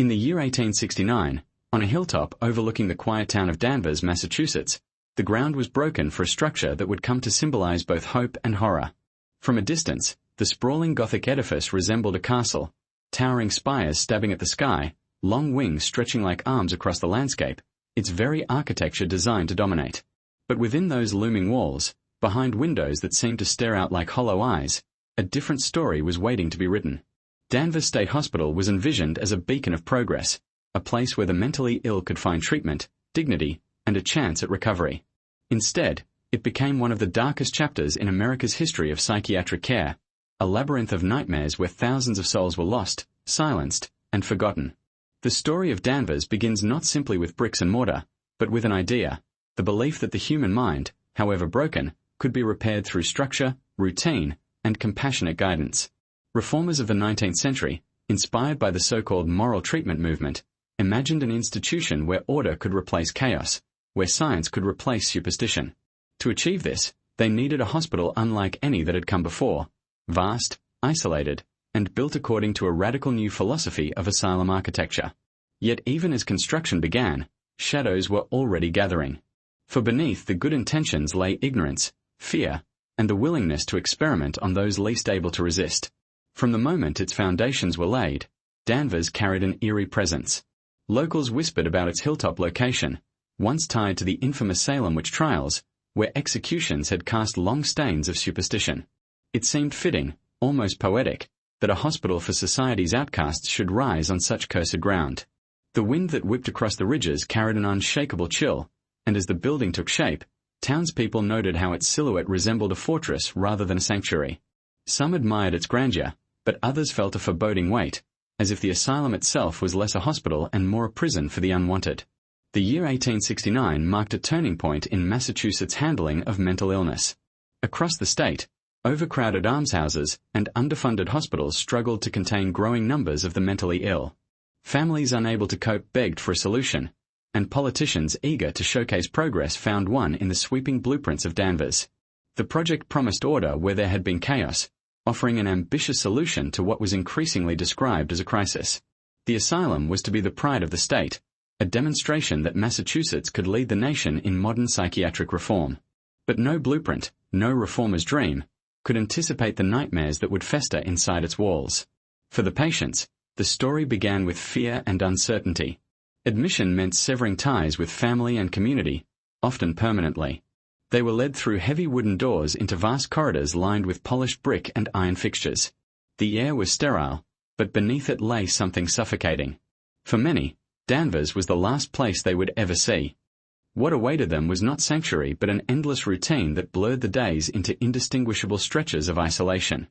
In the year 1869, on a hilltop overlooking the quiet town of Danvers, Massachusetts, the ground was broken for a structure that would come to symbolize both hope and horror. From a distance, the sprawling Gothic edifice resembled a castle, towering spires stabbing at the sky, long wings stretching like arms across the landscape, its very architecture designed to dominate. But within those looming walls, behind windows that seemed to stare out like hollow eyes, a different story was waiting to be written. Danvers State Hospital was envisioned as a beacon of progress, a place where the mentally ill could find treatment, dignity, and a chance at recovery. Instead, it became one of the darkest chapters in America's history of psychiatric care, a labyrinth of nightmares where thousands of souls were lost, silenced, and forgotten. The story of Danvers begins not simply with bricks and mortar, but with an idea, the belief that the human mind, however broken, could be repaired through structure, routine, and compassionate guidance. Reformers of the 19th century, inspired by the so-called moral treatment movement, imagined an institution where order could replace chaos, where science could replace superstition. To achieve this, they needed a hospital unlike any that had come before, vast, isolated, and built according to a radical new philosophy of asylum architecture. Yet even as construction began, shadows were already gathering. For beneath the good intentions lay ignorance, fear, and the willingness to experiment on those least able to resist. From the moment its foundations were laid, Danvers carried an eerie presence. Locals whispered about its hilltop location, once tied to the infamous Salem witch trials, where executions had cast long stains of superstition. It seemed fitting, almost poetic, that a hospital for society's outcasts should rise on such cursed ground. The wind that whipped across the ridges carried an unshakable chill, and as the building took shape, townspeople noted how its silhouette resembled a fortress rather than a sanctuary. Some admired its grandeur, but others felt a foreboding weight, as if the asylum itself was less a hospital and more a prison for the unwanted. The year 1869 marked a turning point in Massachusetts' handling of mental illness. Across the state, overcrowded almshouses and underfunded hospitals struggled to contain growing numbers of the mentally ill. Families unable to cope begged for a solution, and politicians eager to showcase progress found one in the sweeping blueprints of Danvers. The project promised order where there had been chaos, offering an ambitious solution to what was increasingly described as a crisis. The asylum was to be the pride of the state, a demonstration that Massachusetts could lead the nation in modern psychiatric reform. But no blueprint, no reformer's dream, could anticipate the nightmares that would fester inside its walls. For the patients, the story began with fear and uncertainty. Admission meant severing ties with family and community, often permanently. They were led through heavy wooden doors into vast corridors lined with polished brick and iron fixtures. The air was sterile, but beneath it lay something suffocating. For many, Danvers was the last place they would ever see. What awaited them was not sanctuary but an endless routine that blurred the days into indistinguishable stretches of isolation.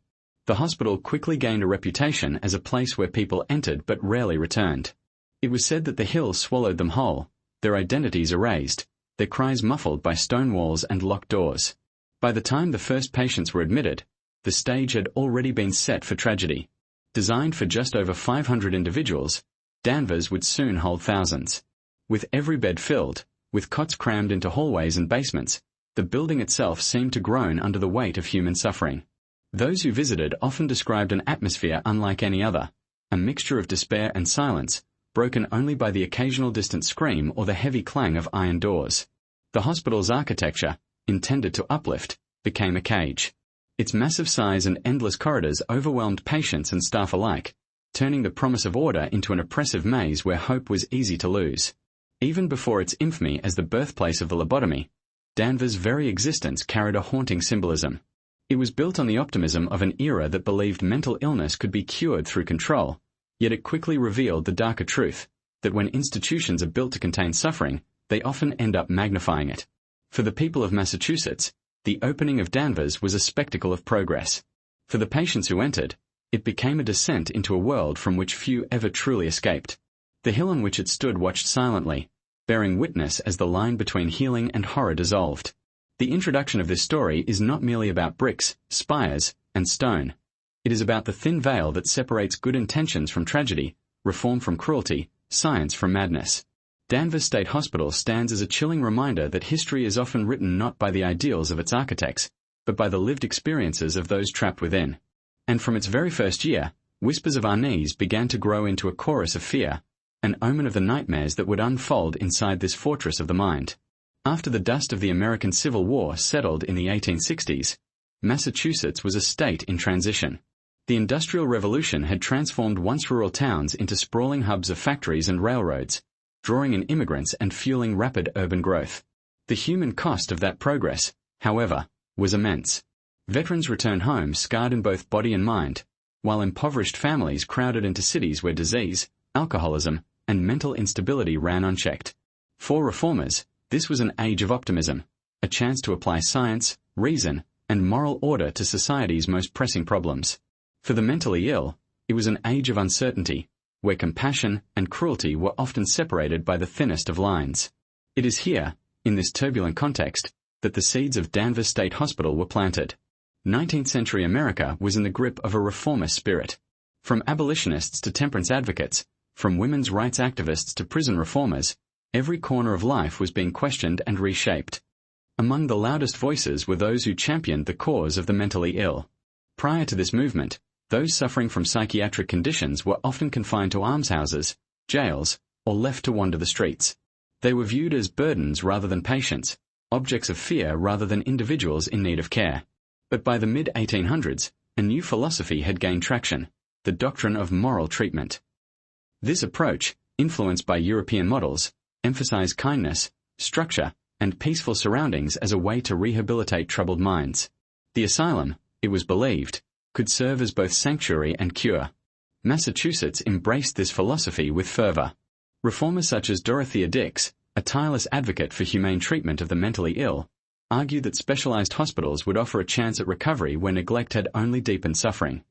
The hospital quickly gained a reputation as a place where people entered but rarely returned. It was said that the hill swallowed them whole, their identities erased, their cries muffled by stone walls and locked doors. By the time the first patients were admitted, the stage had already been set for tragedy. Designed for just over 500 individuals, Danvers would soon hold thousands. With every bed filled, with cots crammed into hallways and basements, the building itself seemed to groan under the weight of human suffering. Those who visited often described an atmosphere unlike any other, a mixture of despair and silence, broken only by the occasional distant scream or the heavy clang of iron doors. The hospital's architecture, intended to uplift, became a cage. Its massive size and endless corridors overwhelmed patients and staff alike, turning the promise of order into an oppressive maze where hope was easy to lose. Even before its infamy as the birthplace of the lobotomy, Danvers' very existence carried a haunting symbolism. It was built on the optimism of an era that believed mental illness could be cured through control, yet it quickly revealed the darker truth, that when institutions are built to contain suffering, they often end up magnifying it. For the people of Massachusetts, the opening of Danvers was a spectacle of progress. For the patients who entered, it became a descent into a world from which few ever truly escaped. The hill on which it stood watched silently, bearing witness as the line between healing and horror dissolved. The introduction of this story is not merely about bricks, spires, and stone. It is about the thin veil that separates good intentions from tragedy, reform from cruelty, science from madness. Danvers State Hospital stands as a chilling reminder that history is often written not by the ideals of its architects, but by the lived experiences of those trapped within. And from its very first year, whispers of unease began to grow into a chorus of fear, an omen of the nightmares that would unfold inside this fortress of the mind. After the dust of the American Civil War settled in the 1860s, Massachusetts was a state in transition. The Industrial Revolution had transformed once rural towns into sprawling hubs of factories and railroads, drawing in immigrants and fueling rapid urban growth. The human cost of that progress, however, was immense. Veterans returned home scarred in both body and mind, while impoverished families crowded into cities where disease, alcoholism, and mental instability ran unchecked. For reformers, this was an age of optimism, a chance to apply science, reason, and moral order to society's most pressing problems. For the mentally ill, it was an age of uncertainty, where compassion and cruelty were often separated by the thinnest of lines. It is here, in this turbulent context, that the seeds of Danvers State Hospital were planted. 19th-century America was in the grip of a reformist spirit. From abolitionists to temperance advocates, from women's rights activists to prison reformers, every corner of life was being questioned and reshaped. Among the loudest voices were those who championed the cause of the mentally ill. Prior to this movement, those suffering from psychiatric conditions were often confined to almshouses, jails, or left to wander the streets. They were viewed as burdens rather than patients, objects of fear rather than individuals in need of care. But by the mid-1800s, a new philosophy had gained traction, the doctrine of moral treatment. This approach, influenced by European models, emphasized kindness, structure, and peaceful surroundings as a way to rehabilitate troubled minds. The asylum, it was believed, could serve as both sanctuary and cure. Massachusetts embraced this philosophy with fervor. Reformers such as Dorothea Dix, a tireless advocate for humane treatment of the mentally ill, argued that specialized hospitals would offer a chance at recovery where neglect had only deepened suffering.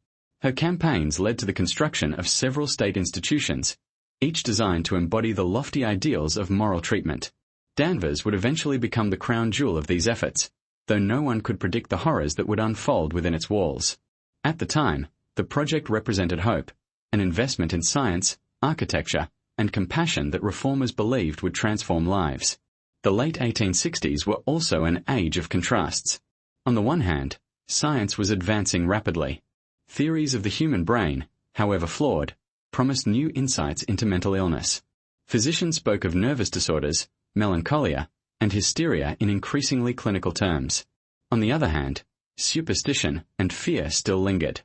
Her campaigns led to the construction of several state institutions, each designed to embody the lofty ideals of moral treatment. Danvers would eventually become the crown jewel of these efforts, though no one could predict the horrors that would unfold within its walls. At the time, the project represented hope, an investment in science, architecture, and compassion that reformers believed would transform lives. The late 1860s were also an age of contrasts. On the one hand, science was advancing rapidly. Theories of the human brain, however flawed, promised new insights into mental illness. Physicians spoke of nervous disorders, melancholia, and hysteria in increasingly clinical terms. On the other hand, superstition and fear still lingered.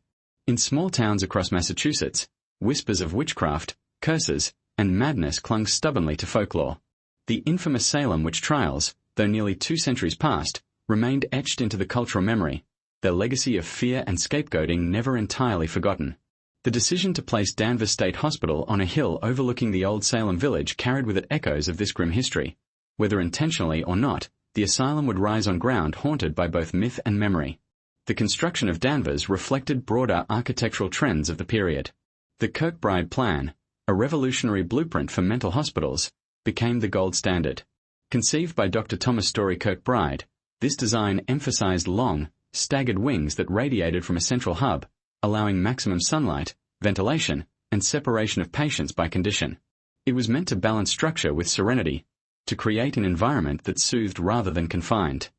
In small towns across Massachusetts, whispers of witchcraft, curses, and madness clung stubbornly to folklore. The infamous Salem witch trials, though nearly 2 centuries past, remained etched into the cultural memory, their legacy of fear and scapegoating never entirely forgotten. The decision to place Danvers State Hospital on a hill overlooking the old Salem village carried with it echoes of this grim history. Whether intentionally or not, the asylum would rise on ground haunted by both myth and memory. The construction of Danvers reflected broader architectural trends of the period. The Kirkbride Plan, a revolutionary blueprint for mental hospitals, became the gold standard. Conceived by Dr. Thomas Story Kirkbride, this design emphasized long, staggered wings that radiated from a central hub, allowing maximum sunlight, ventilation, and separation of patients by condition. It was meant to balance structure with serenity, to create an environment that soothed rather than confined.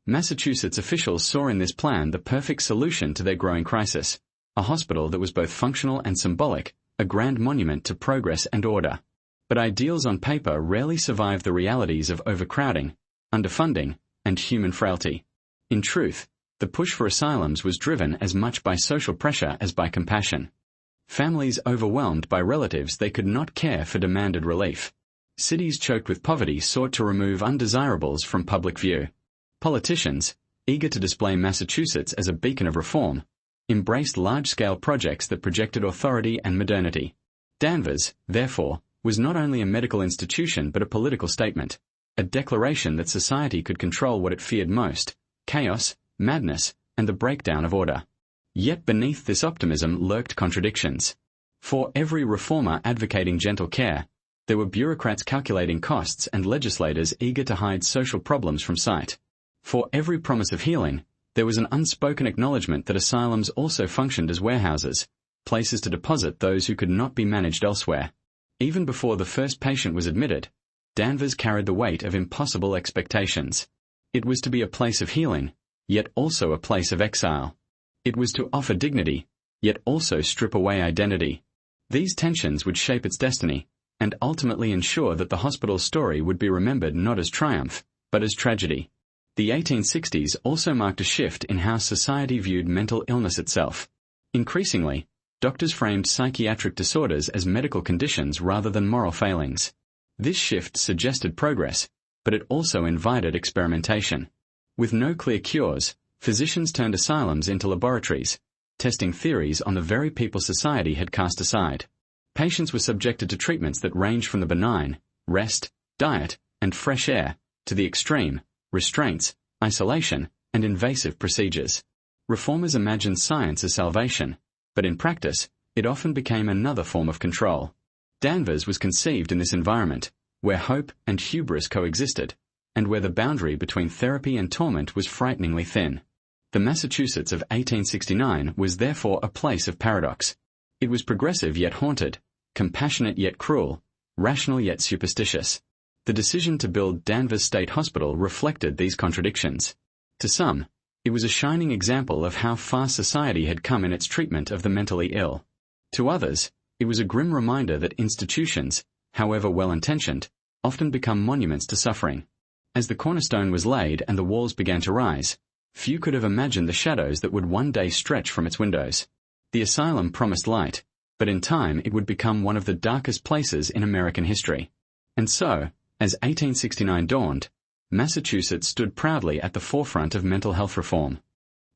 Massachusetts officials saw in this plan the perfect solution to their growing crisis, a hospital that was both functional and symbolic, a grand monument to progress and order. But ideals on paper rarely survive the realities of overcrowding, underfunding, and human frailty. In truth, the push for asylums was driven as much by social pressure as by compassion. Families overwhelmed by relatives they could not care for demanded relief. Cities choked with poverty sought to remove undesirables from public view. Politicians, eager to display Massachusetts as a beacon of reform, embraced large-scale projects that projected authority and modernity. Danvers, therefore, was not only a medical institution but a political statement, a declaration that society could control what it feared most: chaos, madness, and the breakdown of order. Yet beneath this optimism lurked contradictions. For every reformer advocating gentle care, there were bureaucrats calculating costs and legislators eager to hide social problems from sight. For every promise of healing, there was an unspoken acknowledgement that asylums also functioned as warehouses, places to deposit those who could not be managed elsewhere. Even before the first patient was admitted, Danvers carried the weight of impossible expectations. It was to be a place of healing, yet also a place of exile. It was to offer dignity, yet also strip away identity. These tensions would shape its destiny, and ultimately ensure that the hospital's story would be remembered not as triumph, but as tragedy. The 1860s also marked a shift in how society viewed mental illness itself. Increasingly, doctors framed psychiatric disorders as medical conditions rather than moral failings. This shift suggested progress, but it also invited experimentation. With no clear cures, physicians turned asylums into laboratories, testing theories on the very people society had cast aside. Patients were subjected to treatments that ranged from the benign, rest, diet, and fresh air, to the extreme, restraints, isolation, and invasive procedures. Reformers imagined science as salvation, but in practice, it often became another form of control. Danvers was conceived in this environment, where hope and hubris coexisted, and where the boundary between therapy and torment was frighteningly thin. The Massachusetts of 1869 was therefore a place of paradox. It was progressive yet haunted, compassionate yet cruel, rational yet superstitious. The decision to build Danvers State Hospital reflected these contradictions. To some, it was a shining example of how far society had come in its treatment of the mentally ill. To others, it was a grim reminder that institutions, however well-intentioned, often become monuments to suffering. As the cornerstone was laid and the walls began to rise, few could have imagined the shadows that would one day stretch from its windows. The asylum promised light, but in time it would become one of the darkest places in American history. And so, as 1869 dawned, Massachusetts stood proudly at the forefront of mental health reform.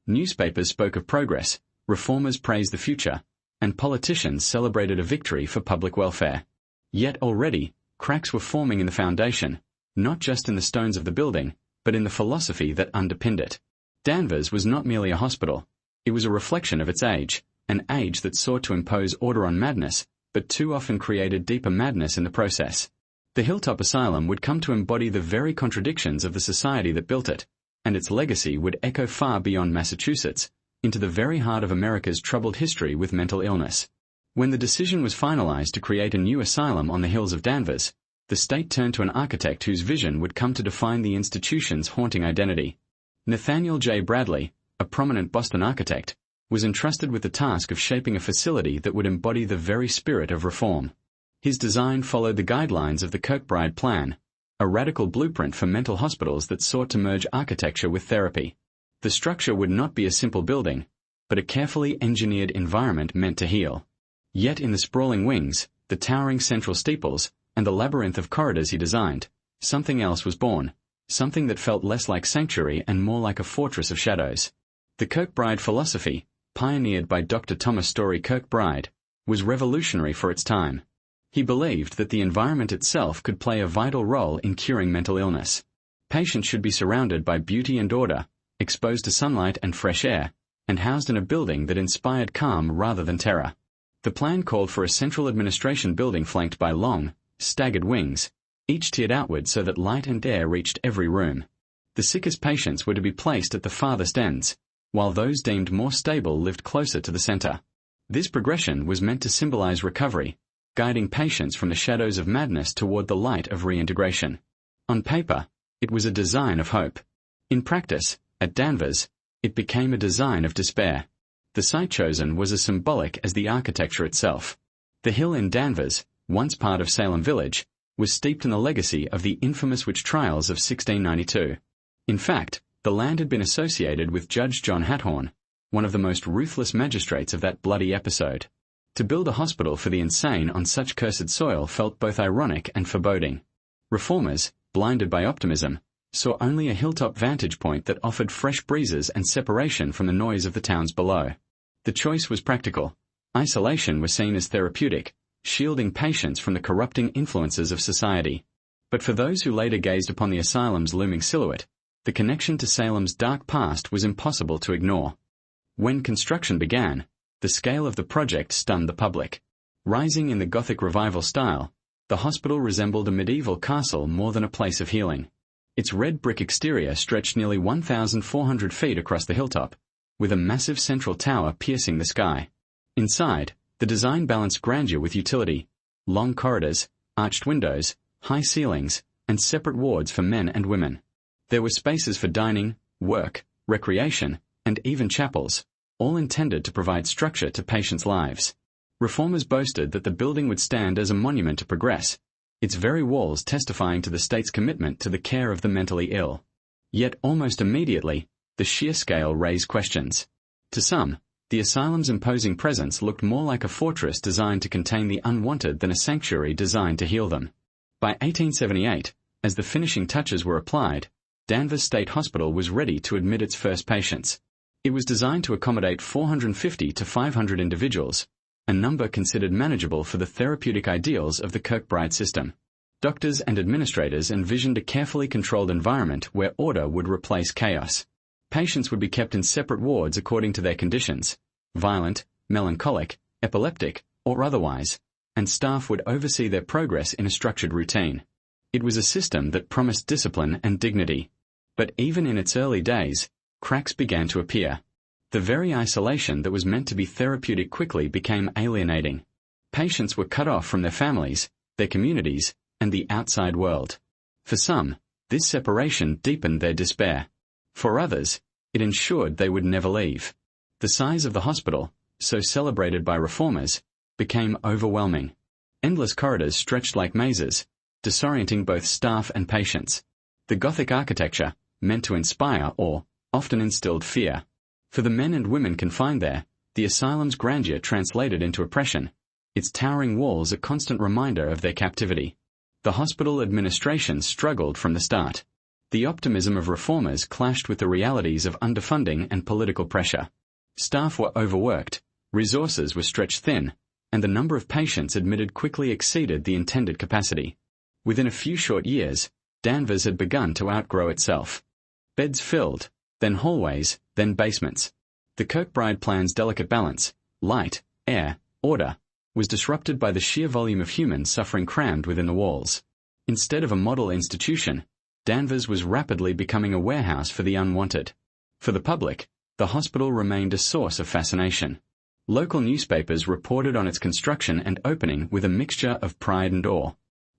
Newspapers spoke of progress, reformers praised the future, and politicians celebrated a victory for public welfare. Yet already, cracks were forming in the foundation, not just in the stones of the building, but in the philosophy that underpinned it. Danvers was not merely a hospital. It was a reflection of its age, an age that sought to impose order on madness, but too often created deeper madness in the process. The Hilltop Asylum would come to embody the very contradictions of the society that built it, and its legacy would echo far beyond Massachusetts, into the very heart of America's troubled history with mental illness. When the decision was finalized to create a new asylum on the hills of Danvers, the state turned to an architect whose vision would come to define the institution's haunting identity. Nathaniel J. Bradley, a prominent Boston architect, was entrusted with the task of shaping a facility that would embody the very spirit of reform. His design followed the guidelines of the Kirkbride Plan, a radical blueprint for mental hospitals that sought to merge architecture with therapy. The structure would not be a simple building, but a carefully engineered environment meant to heal. Yet in the sprawling wings, the towering central steeples, and the labyrinth of corridors he designed, something else was born, something that felt less like sanctuary and more like a fortress of shadows. The Kirkbride philosophy, pioneered by Dr. Thomas Story Kirkbride, was revolutionary for its time. He believed that the environment itself could play a vital role in curing mental illness. Patients should be surrounded by beauty and order, exposed to sunlight and fresh air, and housed in a building that inspired calm rather than terror. The plan called for a central administration building flanked by long, staggered wings, each tiered outward so that light and air reached every room. The sickest patients were to be placed at the farthest ends, while those deemed more stable lived closer to the center. This progression was meant to symbolize recovery, guiding patients from the shadows of madness toward the light of reintegration. On paper, it was a design of hope. In practice, at Danvers, it became a design of despair. The site chosen was as symbolic as the architecture itself. The hill in Danvers, once part of Salem Village, was steeped in the legacy of the infamous witch trials of 1692. In fact, the land had been associated with Judge John Hathorne, one of the most ruthless magistrates of that bloody episode. To build a hospital for the insane on such cursed soil felt both ironic and foreboding. Reformers, blinded by optimism, saw only a hilltop vantage point that offered fresh breezes and separation from the noise of the towns below. The choice was practical. Isolation was seen as therapeutic, shielding patients from the corrupting influences of society. But for those who later gazed upon the asylum's looming silhouette, the connection to Salem's dark past was impossible to ignore. When construction began, the scale of the project stunned the public. Rising in the Gothic revival style, the hospital resembled a medieval castle more than a place of healing. Its red brick exterior stretched nearly 1,400 feet across the hilltop, with a massive central tower piercing the sky. Inside, the design balanced grandeur with utility: long corridors, arched windows, high ceilings, and separate wards for men and women. There were spaces for dining, work, recreation, and even chapels, all intended to provide structure to patients' lives. Reformers boasted that the building would stand as a monument to progress, its very walls testifying to the state's commitment to the care of the mentally ill. Yet almost immediately, the sheer scale raised questions. To some, the asylum's imposing presence looked more like a fortress designed to contain the unwanted than a sanctuary designed to heal them. By 1878, as the finishing touches were applied, Danvers State Hospital was ready to admit its first patients. It was designed to accommodate 450 to 500 individuals, a number considered manageable for the therapeutic ideals of the Kirkbride system. Doctors and administrators envisioned a carefully controlled environment where order would replace chaos. Patients would be kept in separate wards according to their conditions, violent, melancholic, epileptic, or otherwise, and staff would oversee their progress in a structured routine. It was a system that promised discipline and dignity. But even in its early days, cracks began to appear. The very isolation that was meant to be therapeutic quickly became alienating. Patients were cut off from their families, their communities, and the outside world. For some, this separation deepened their despair. For others, it ensured they would never leave. The size of the hospital, so celebrated by reformers, became overwhelming. Endless corridors stretched like mazes, disorienting both staff and patients. The Gothic architecture, meant to inspire or, often instilled fear. For the men and women confined there, the asylum's grandeur translated into oppression, its towering walls a constant reminder of their captivity. The hospital administration struggled from the start. The optimism of reformers clashed with the realities of underfunding and political pressure. Staff were overworked, resources were stretched thin, and the number of patients admitted quickly exceeded the intended capacity. Within a few short years, Danvers had begun to outgrow itself. Beds filled, then hallways, then basements. The Kirkbride plan's delicate balance, light, air, order, was disrupted by the sheer volume of humans suffering crammed within the walls. Instead of a model institution, Danvers was rapidly becoming a warehouse for the unwanted. For the public, the hospital remained a source of fascination. Local newspapers reported on its construction and opening with a mixture of pride and awe.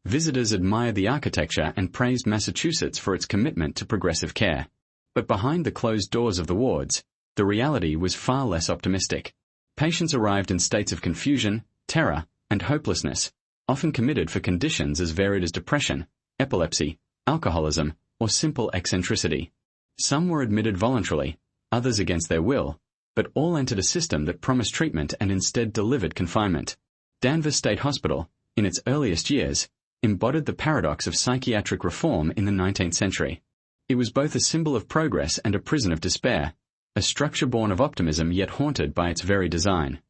Visitors admired the architecture and praised Massachusetts for its commitment to progressive care. But behind the closed doors of the wards, the reality was far less optimistic. Patients arrived in states of confusion, terror, and hopelessness, often committed for conditions as varied as depression, epilepsy, alcoholism, or simple eccentricity. Some were admitted voluntarily, others against their will, but all entered a system that promised treatment and instead delivered confinement. Danvers State Hospital, in its earliest years, embodied the paradox of psychiatric reform in the 19th century. It was both a symbol of progress and a prison of despair, a structure born of optimism yet haunted by its very design.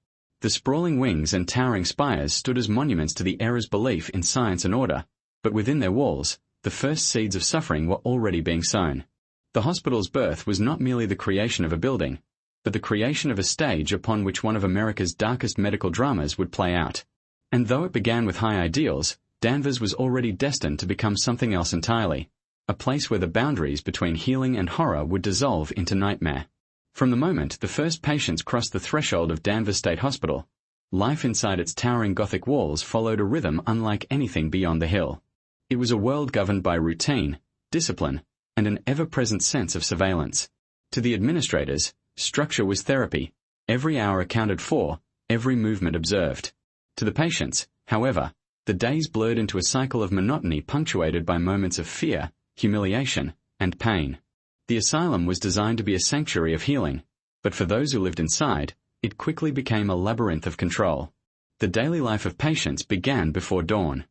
The sprawling wings and towering spires stood as monuments to the era's belief in science and order, but within their walls, the first seeds of suffering were already being sown. The hospital's birth was not merely the creation of a building, but the creation of a stage upon which one of America's darkest medical dramas would play out. And though it began with high ideals, Danvers was already destined to become something else entirely, a place where the boundaries between healing and horror would dissolve into nightmare. From the moment the first patients crossed the threshold of Danvers State Hospital, life inside its towering Gothic walls followed a rhythm unlike anything beyond the hill. It was a world governed by routine, discipline, and an ever-present sense of surveillance. To the administrators, structure was therapy, every hour accounted for, every movement observed. To the patients, however, the days blurred into a cycle of monotony punctuated by moments of fear, humiliation, and pain. The asylum was designed to be a sanctuary of healing, but for those who lived inside, it quickly became a labyrinth of control. The daily life of patients began before dawn.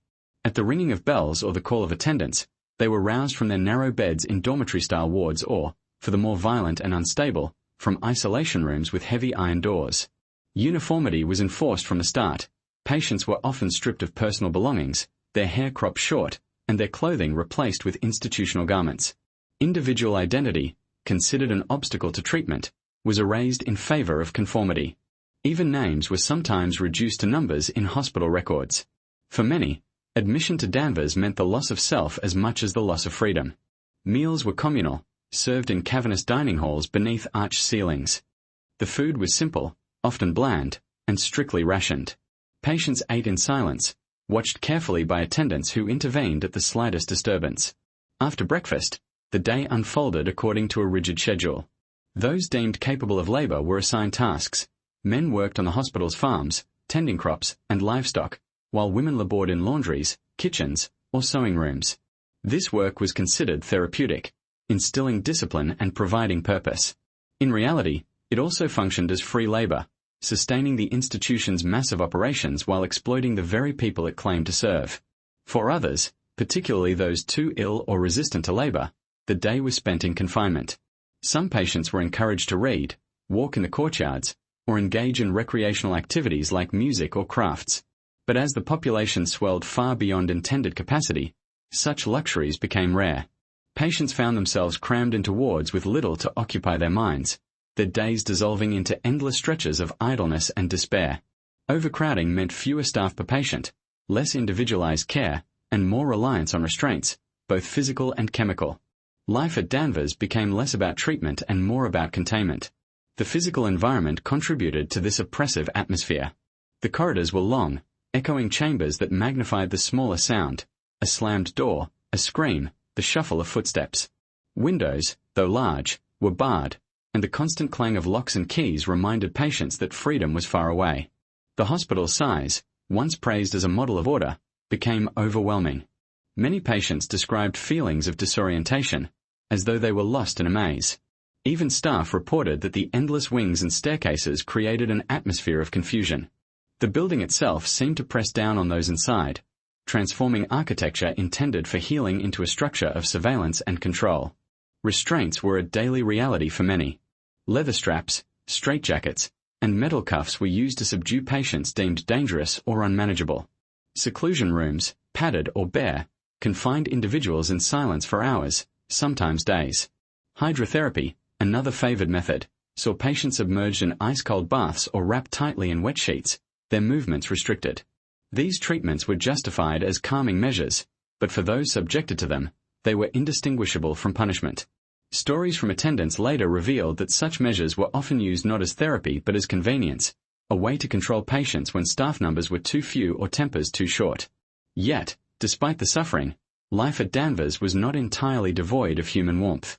At the ringing of bells or the call of attendants, they were roused from their narrow beds in dormitory-style wards or, for the more violent and unstable, from isolation rooms with heavy iron doors. Uniformity was enforced from the start. Patients were often stripped of personal belongings, their hair cropped short, and their clothing replaced with institutional garments. Individual identity, considered an obstacle to treatment, was erased in favor of conformity. Even names were sometimes reduced to numbers in hospital records. For many, admission to Danvers meant the loss of self as much as the loss of freedom. Meals were communal, served in cavernous dining halls beneath arched ceilings. The food was simple, often bland, and strictly rationed. Patients ate in silence, watched carefully by attendants who intervened at the slightest disturbance. After breakfast, the day unfolded according to a rigid schedule. Those deemed capable of labor were assigned tasks. Men worked on the hospital's farms, tending crops and livestock, while women labored in laundries, kitchens, or sewing rooms. This work was considered therapeutic, instilling discipline and providing purpose. In reality, it also functioned as free labor, sustaining the institution's massive operations while exploiting the very people it claimed to serve. For others, particularly those too ill or resistant to labor, the day was spent in confinement. Some patients were encouraged to read, walk in the courtyards, or engage in recreational activities like music or crafts. But as the population swelled far beyond intended capacity, such luxuries became rare. Patients found themselves crammed into wards with little to occupy their minds, their days dissolving into endless stretches of idleness and despair. Overcrowding meant fewer staff per patient, less individualized care, and more reliance on restraints, both physical and chemical. Life at Danvers became less about treatment and more about containment. The physical environment contributed to this oppressive atmosphere. The corridors were long, echoing chambers that magnified the smallest sound, a slammed door, a scream, the shuffle of footsteps. Windows, though large, were barred, and the constant clang of locks and keys reminded patients that freedom was far away. The hospital's size, once praised as a model of order, became overwhelming. Many patients described feelings of disorientation, as though they were lost in a maze. Even staff reported that the endless wings and staircases created an atmosphere of confusion. The building itself seemed to press down on those inside, transforming architecture intended for healing into a structure of surveillance and control. Restraints were a daily reality for many. Leather straps, straitjackets, and metal cuffs were used to subdue patients deemed dangerous or unmanageable. Seclusion rooms, padded or bare, confined individuals in silence for hours, sometimes days. Hydrotherapy, another favored method, saw patients submerged in ice-cold baths or wrapped tightly in wet sheets, their movements restricted. These treatments were justified as calming measures, but for those subjected to them, they were indistinguishable from punishment. Stories from attendants later revealed that such measures were often used not as therapy but as convenience, a way to control patients when staff numbers were too few or tempers too short. Yet, despite the suffering, life at Danvers was not entirely devoid of human warmth.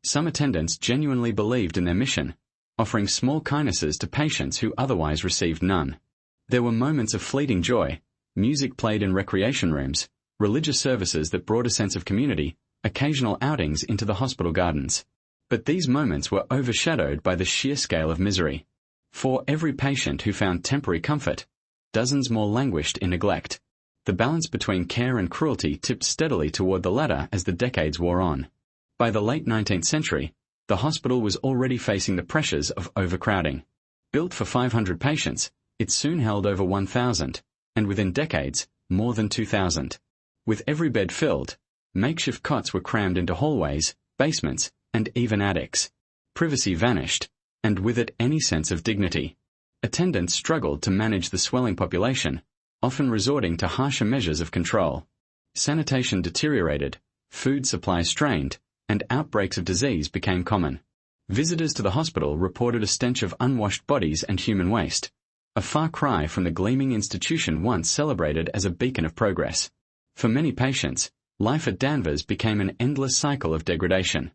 Some attendants genuinely believed in their mission, offering small kindnesses to patients who otherwise received none. There were moments of fleeting joy, music played in recreation rooms, religious services that brought a sense of community, occasional outings into the hospital gardens. But these moments were overshadowed by the sheer scale of misery. For every patient who found temporary comfort, dozens more languished in neglect. The balance between care and cruelty tipped steadily toward the latter as the decades wore on. By the late 19th century, the hospital was already facing the pressures of overcrowding. Built for 500 patients, it soon held over 1,000, and within decades, more than 2,000. With every bed filled, makeshift cots were crammed into hallways, basements, and even attics. Privacy vanished, and with it any sense of dignity. Attendants struggled to manage the swelling population, often resorting to harsher measures of control. Sanitation deteriorated, food supply strained, and outbreaks of disease became common. Visitors to the hospital reported a stench of unwashed bodies and human waste, a far cry from the gleaming institution once celebrated as a beacon of progress. For many patients, life at Danvers became an endless cycle of degradation.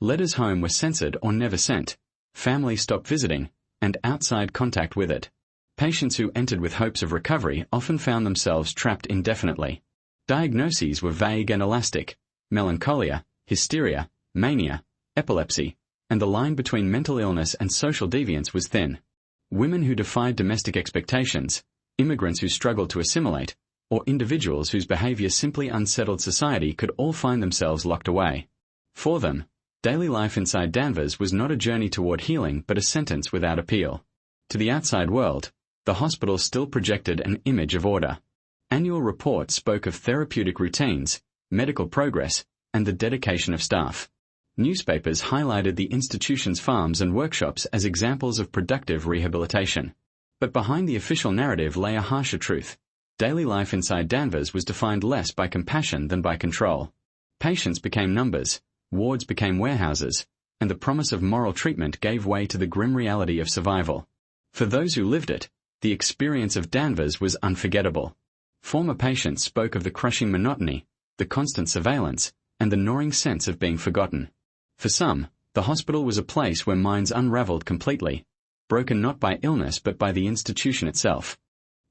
Letters home were censored or never sent, families stopped visiting, and outside contact with it. Patients who entered with hopes of recovery often found themselves trapped indefinitely. Diagnoses were vague and elastic: melancholia, hysteria, mania, epilepsy, and the line between mental illness and social deviance was thin. Women who defied domestic expectations, immigrants who struggled to assimilate, or individuals whose behavior simply unsettled society could all find themselves locked away. For them, daily life inside Danvers was not a journey toward healing but a sentence without appeal. To the outside world, the hospital still projected an image of order. Annual reports spoke of therapeutic routines, medical progress, and the dedication of staff. Newspapers highlighted the institution's farms and workshops as examples of productive rehabilitation. But behind the official narrative lay a harsher truth. Daily life inside Danvers was defined less by compassion than by control. Patients became numbers, wards became warehouses, and the promise of moral treatment gave way to the grim reality of survival. For those who lived it, the experience of Danvers was unforgettable. Former patients spoke of the crushing monotony, the constant surveillance, and the gnawing sense of being forgotten. For some, the hospital was a place where minds unraveled completely, broken not by illness but by the institution itself.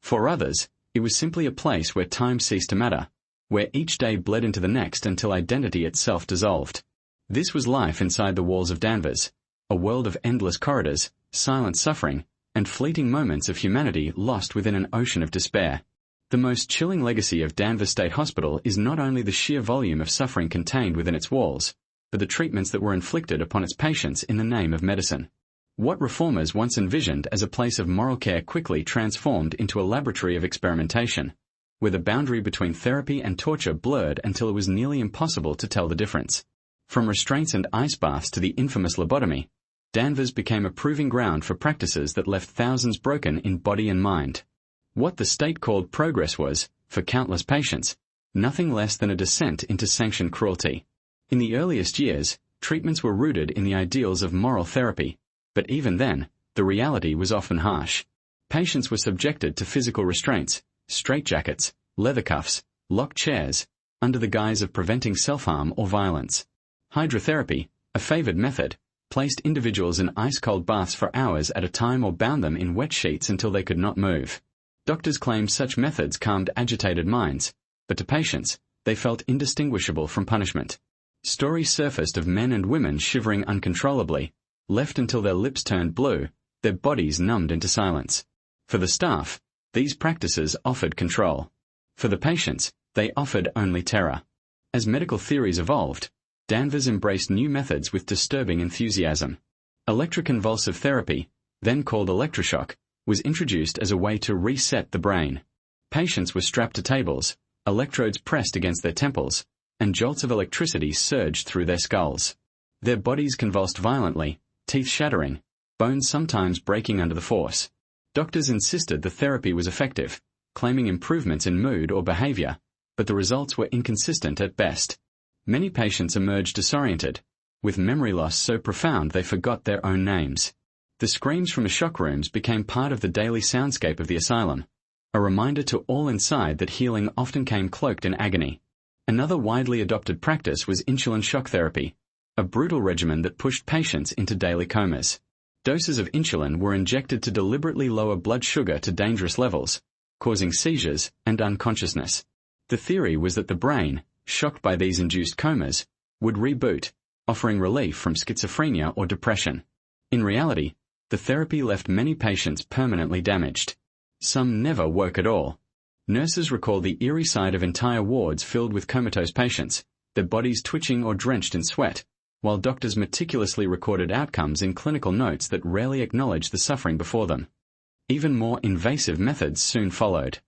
For others, it was simply a place where time ceased to matter, where each day bled into the next until identity itself dissolved. This was life inside the walls of Danvers, a world of endless corridors, silent suffering, and fleeting moments of humanity lost within an ocean of despair. The most chilling legacy of Danvers State Hospital is not only the sheer volume of suffering contained within its walls, but the treatments that were inflicted upon its patients in the name of medicine. What reformers once envisioned as a place of moral care quickly transformed into a laboratory of experimentation, where the boundary between therapy and torture blurred until it was nearly impossible to tell the difference. From restraints and ice baths to the infamous lobotomy, Danvers became a proving ground for practices that left thousands broken in body and mind. What the state called progress was, for countless patients, nothing less than a descent into sanctioned cruelty. In the earliest years, treatments were rooted in the ideals of moral therapy, but even then, the reality was often harsh. Patients were subjected to physical restraints, straitjackets, leather cuffs, locked chairs, under the guise of preventing self-harm or violence. Hydrotherapy, a favored method, placed individuals in ice-cold baths for hours at a time or bound them in wet sheets until they could not move. Doctors claimed such methods calmed agitated minds, but to patients, they felt indistinguishable from punishment. Stories surfaced of men and women shivering uncontrollably, left until their lips turned blue, their bodies numbed into silence. For the staff, these practices offered control. For the patients, they offered only terror. As medical theories evolved, Danvers embraced new methods with disturbing enthusiasm. Electroconvulsive therapy, then called electroshock, was introduced as a way to reset the brain. Patients were strapped to tables, electrodes pressed against their temples, and jolts of electricity surged through their skulls. Their bodies convulsed violently, teeth shattering, bones sometimes breaking under the force. Doctors insisted the therapy was effective, claiming improvements in mood or behavior, but the results were inconsistent at best. Many patients emerged disoriented, with memory loss so profound they forgot their own names. The screams from the shock rooms became part of the daily soundscape of the asylum, a reminder to all inside that healing often came cloaked in agony. Another widely adopted practice was insulin shock therapy, a brutal regimen that pushed patients into daily comas. Doses of insulin were injected to deliberately lower blood sugar to dangerous levels, causing seizures and unconsciousness. The theory was that the brain, shocked by these induced comas, would reboot, offering relief from schizophrenia or depression. In reality, the therapy left many patients permanently damaged. Some never woke at all. Nurses recall the eerie sight of entire wards filled with comatose patients, their bodies twitching or drenched in sweat, while doctors meticulously recorded outcomes in clinical notes that rarely acknowledged the suffering before them. Even more invasive methods soon followed.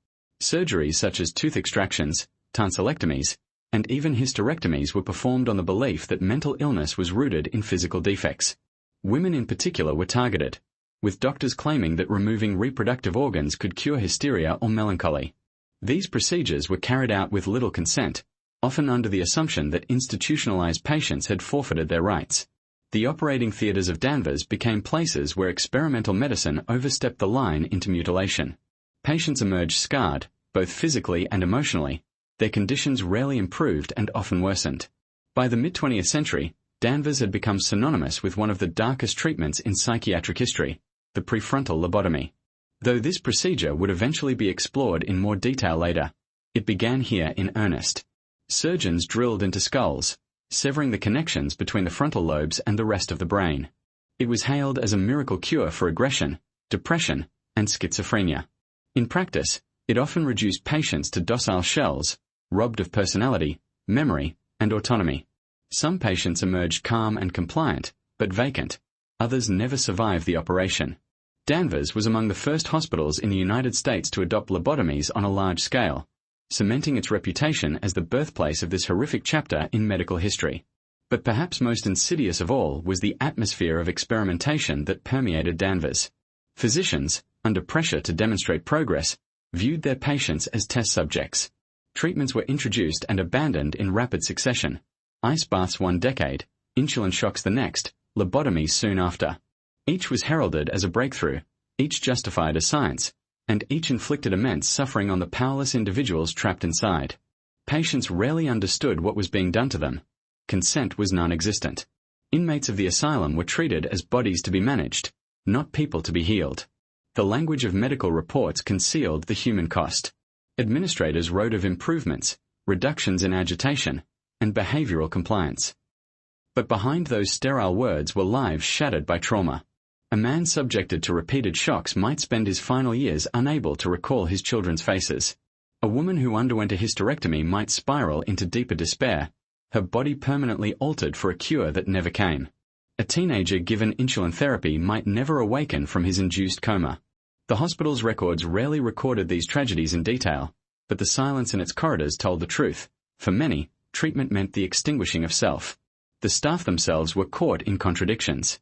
Surgeries such as tooth extractions, tonsillectomies, and even hysterectomies were performed on the belief that mental illness was rooted in physical defects. Women in particular were targeted, with doctors claiming that removing reproductive organs could cure hysteria or melancholy. These procedures were carried out with little consent, often under the assumption that institutionalized patients had forfeited their rights. The operating theaters of Danvers became places where experimental medicine overstepped the line into mutilation. Patients emerged scarred, both physically and emotionally. Their conditions rarely improved and often worsened. By the mid-20th century, Danvers had become synonymous with one of the darkest treatments in psychiatric history, the prefrontal lobotomy. Though this procedure would eventually be explored in more detail later, it began here in earnest. Surgeons drilled into skulls, severing the connections between the frontal lobes and the rest of the brain. It was hailed as a miracle cure for aggression, depression, and schizophrenia. In practice, it often reduced patients to docile shells, robbed of personality, memory, and autonomy. Some patients emerged calm and compliant, but vacant. Others never survived the operation. Danvers was among the first hospitals in the United States to adopt lobotomies on a large scale, cementing its reputation as the birthplace of this horrific chapter in medical history. But perhaps most insidious of all was the atmosphere of experimentation that permeated Danvers. Physicians, under pressure to demonstrate progress, viewed their patients as test subjects. Treatments were introduced and abandoned in rapid succession. Ice baths one decade, insulin shocks the next, lobotomies soon after. Each was heralded as a breakthrough, each justified as science, and each inflicted immense suffering on the powerless individuals trapped inside. Patients rarely understood what was being done to them. Consent was non-existent. Inmates of the asylum were treated as bodies to be managed, not people to be healed. The language of medical reports concealed the human cost. Administrators wrote of improvements, reductions in agitation, and behavioral compliance. But behind those sterile words were lives shattered by trauma. A man subjected to repeated shocks might spend his final years unable to recall his children's faces. A woman who underwent a hysterectomy might spiral into deeper despair, her body permanently altered for a cure that never came. A teenager given insulin therapy might never awaken from his induced coma. The hospital's records rarely recorded these tragedies in detail, but the silence in its corridors told the truth. For many, treatment meant the extinguishing of self. The staff themselves were caught in contradictions.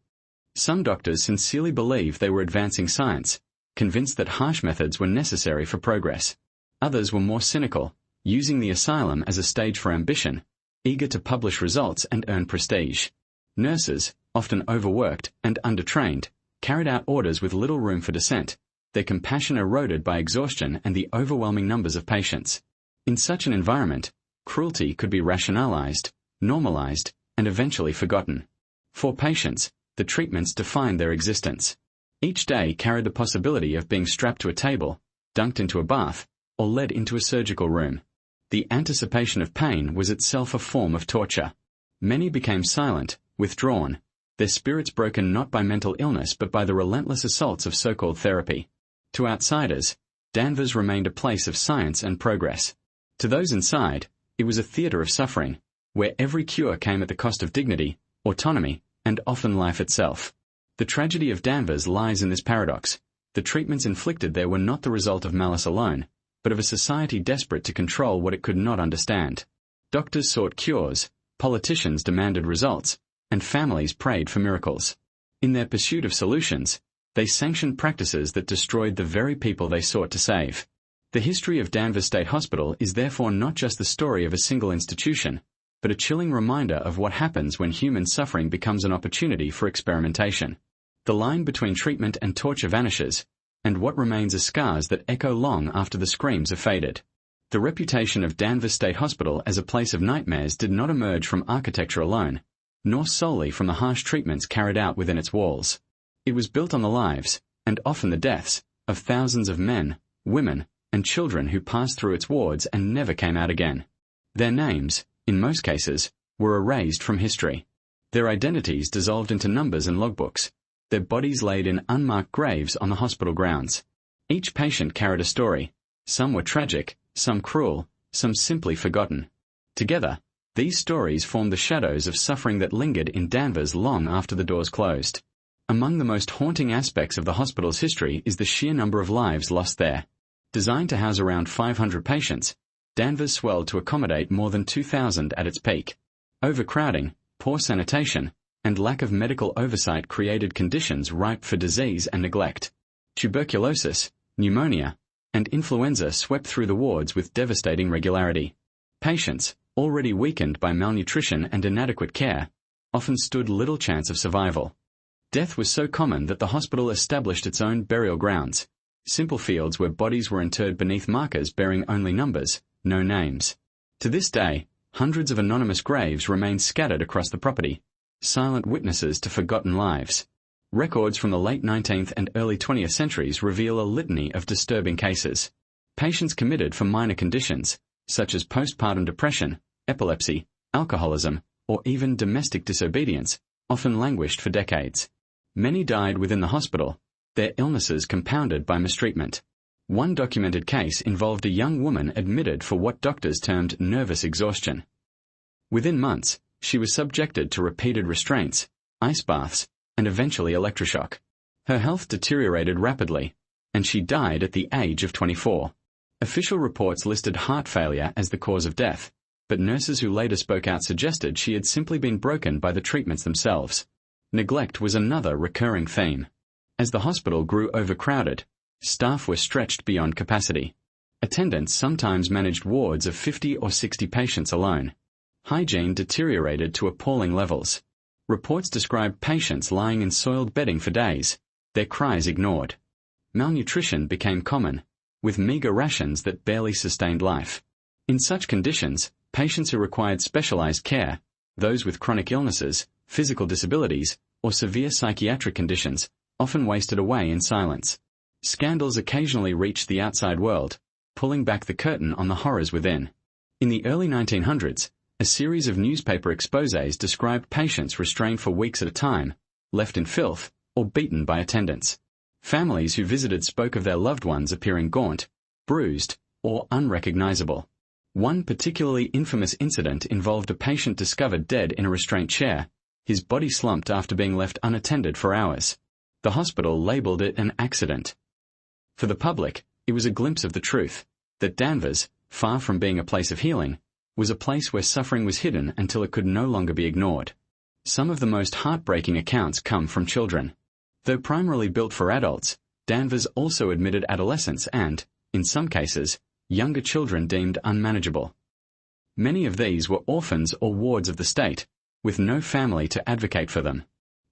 Some doctors sincerely believed they were advancing science, convinced that harsh methods were necessary for progress. Others were more cynical, using the asylum as a stage for ambition, eager to publish results and earn prestige. Nurses, often overworked and undertrained, carried out orders with little room for dissent, their compassion eroded by exhaustion and the overwhelming numbers of patients. In such an environment, cruelty could be rationalized, normalized, and eventually forgotten. For patients, the treatments defined their existence. Each day carried the possibility of being strapped to a table, dunked into a bath, or led into a surgical room. The anticipation of pain was itself a form of torture. Many became silent, withdrawn, their spirits broken not by mental illness but by the relentless assaults of so-called therapy. To outsiders, Danvers remained a place of science and progress. To those inside, it was a theatre of suffering, where every cure came at the cost of dignity, autonomy, and often life itself. The tragedy of Danvers lies in this paradox. The treatments inflicted there were not the result of malice alone, but of a society desperate to control what it could not understand. Doctors sought cures, politicians demanded results, and families prayed for miracles. In their pursuit of solutions, they sanctioned practices that destroyed the very people they sought to save. The history of Danvers State Hospital is therefore not just the story of a single institution, but a chilling reminder of what happens when human suffering becomes an opportunity for experimentation. The line between treatment and torture vanishes, and what remains are scars that echo long after the screams have faded. The reputation of Danvers State Hospital as a place of nightmares did not emerge from architecture alone, nor solely from the harsh treatments carried out within its walls. It was built on the lives, and often the deaths, of thousands of men, women, and children who passed through its wards and never came out again. Their names, in most cases, were erased from history. Their identities dissolved into numbers and logbooks, their bodies laid in unmarked graves on the hospital grounds. Each patient carried a story. Some were tragic, some cruel, some simply forgotten. Together, these stories formed the shadows of suffering that lingered in Danvers long after the doors closed. Among the most haunting aspects of the hospital's history is the sheer number of lives lost there. Designed to house around 500 patients, Danvers swelled to accommodate more than 2,000 at its peak. Overcrowding, poor sanitation, and lack of medical oversight created conditions ripe for disease and neglect. Tuberculosis, pneumonia, and influenza swept through the wards with devastating regularity. Patients, already weakened by malnutrition and inadequate care, often stood little chance of survival. Death was so common that the hospital established its own burial grounds, simple fields where bodies were interred beneath markers bearing only numbers, no names. To this day, hundreds of anonymous graves remain scattered across the property, silent witnesses to forgotten lives. Records from the late 19th and early 20th centuries reveal a litany of disturbing cases. Patients committed for minor conditions, such as postpartum depression, epilepsy, alcoholism, or even domestic disobedience, often languished for decades. Many died within the hospital, their illnesses compounded by mistreatment. One documented case involved a young woman admitted for what doctors termed nervous exhaustion. Within months, she was subjected to repeated restraints, ice baths, and eventually electroshock. Her health deteriorated rapidly, and she died at the age of 24. Official reports listed heart failure as the cause of death, but nurses who later spoke out suggested she had simply been broken by the treatments themselves. Neglect was another recurring theme. As the hospital grew overcrowded, staff were stretched beyond capacity. Attendants sometimes managed wards of 50 or 60 patients alone. Hygiene deteriorated to appalling levels. Reports described patients lying in soiled bedding for days, their cries ignored. Malnutrition became common, with meager rations that barely sustained life. In such conditions, patients who required specialized care, those with chronic illnesses, physical disabilities, or severe psychiatric conditions, often wasted away in silence. Scandals occasionally reached the outside world, pulling back the curtain on the horrors within. In the early 1900s, a series of newspaper exposés described patients restrained for weeks at a time, left in filth, or beaten by attendants. Families who visited spoke of their loved ones appearing gaunt, bruised, or unrecognizable. One particularly infamous incident involved a patient discovered dead in a restraint chair, his body slumped after being left unattended for hours. The hospital labeled it an accident. For the public, it was a glimpse of the truth, that Danvers, far from being a place of healing, was a place where suffering was hidden until it could no longer be ignored. Some of the most heartbreaking accounts come from children. Though primarily built for adults, Danvers also admitted adolescents and, in some cases, younger children deemed unmanageable. Many of these were orphans or wards of the state, with no family to advocate for them.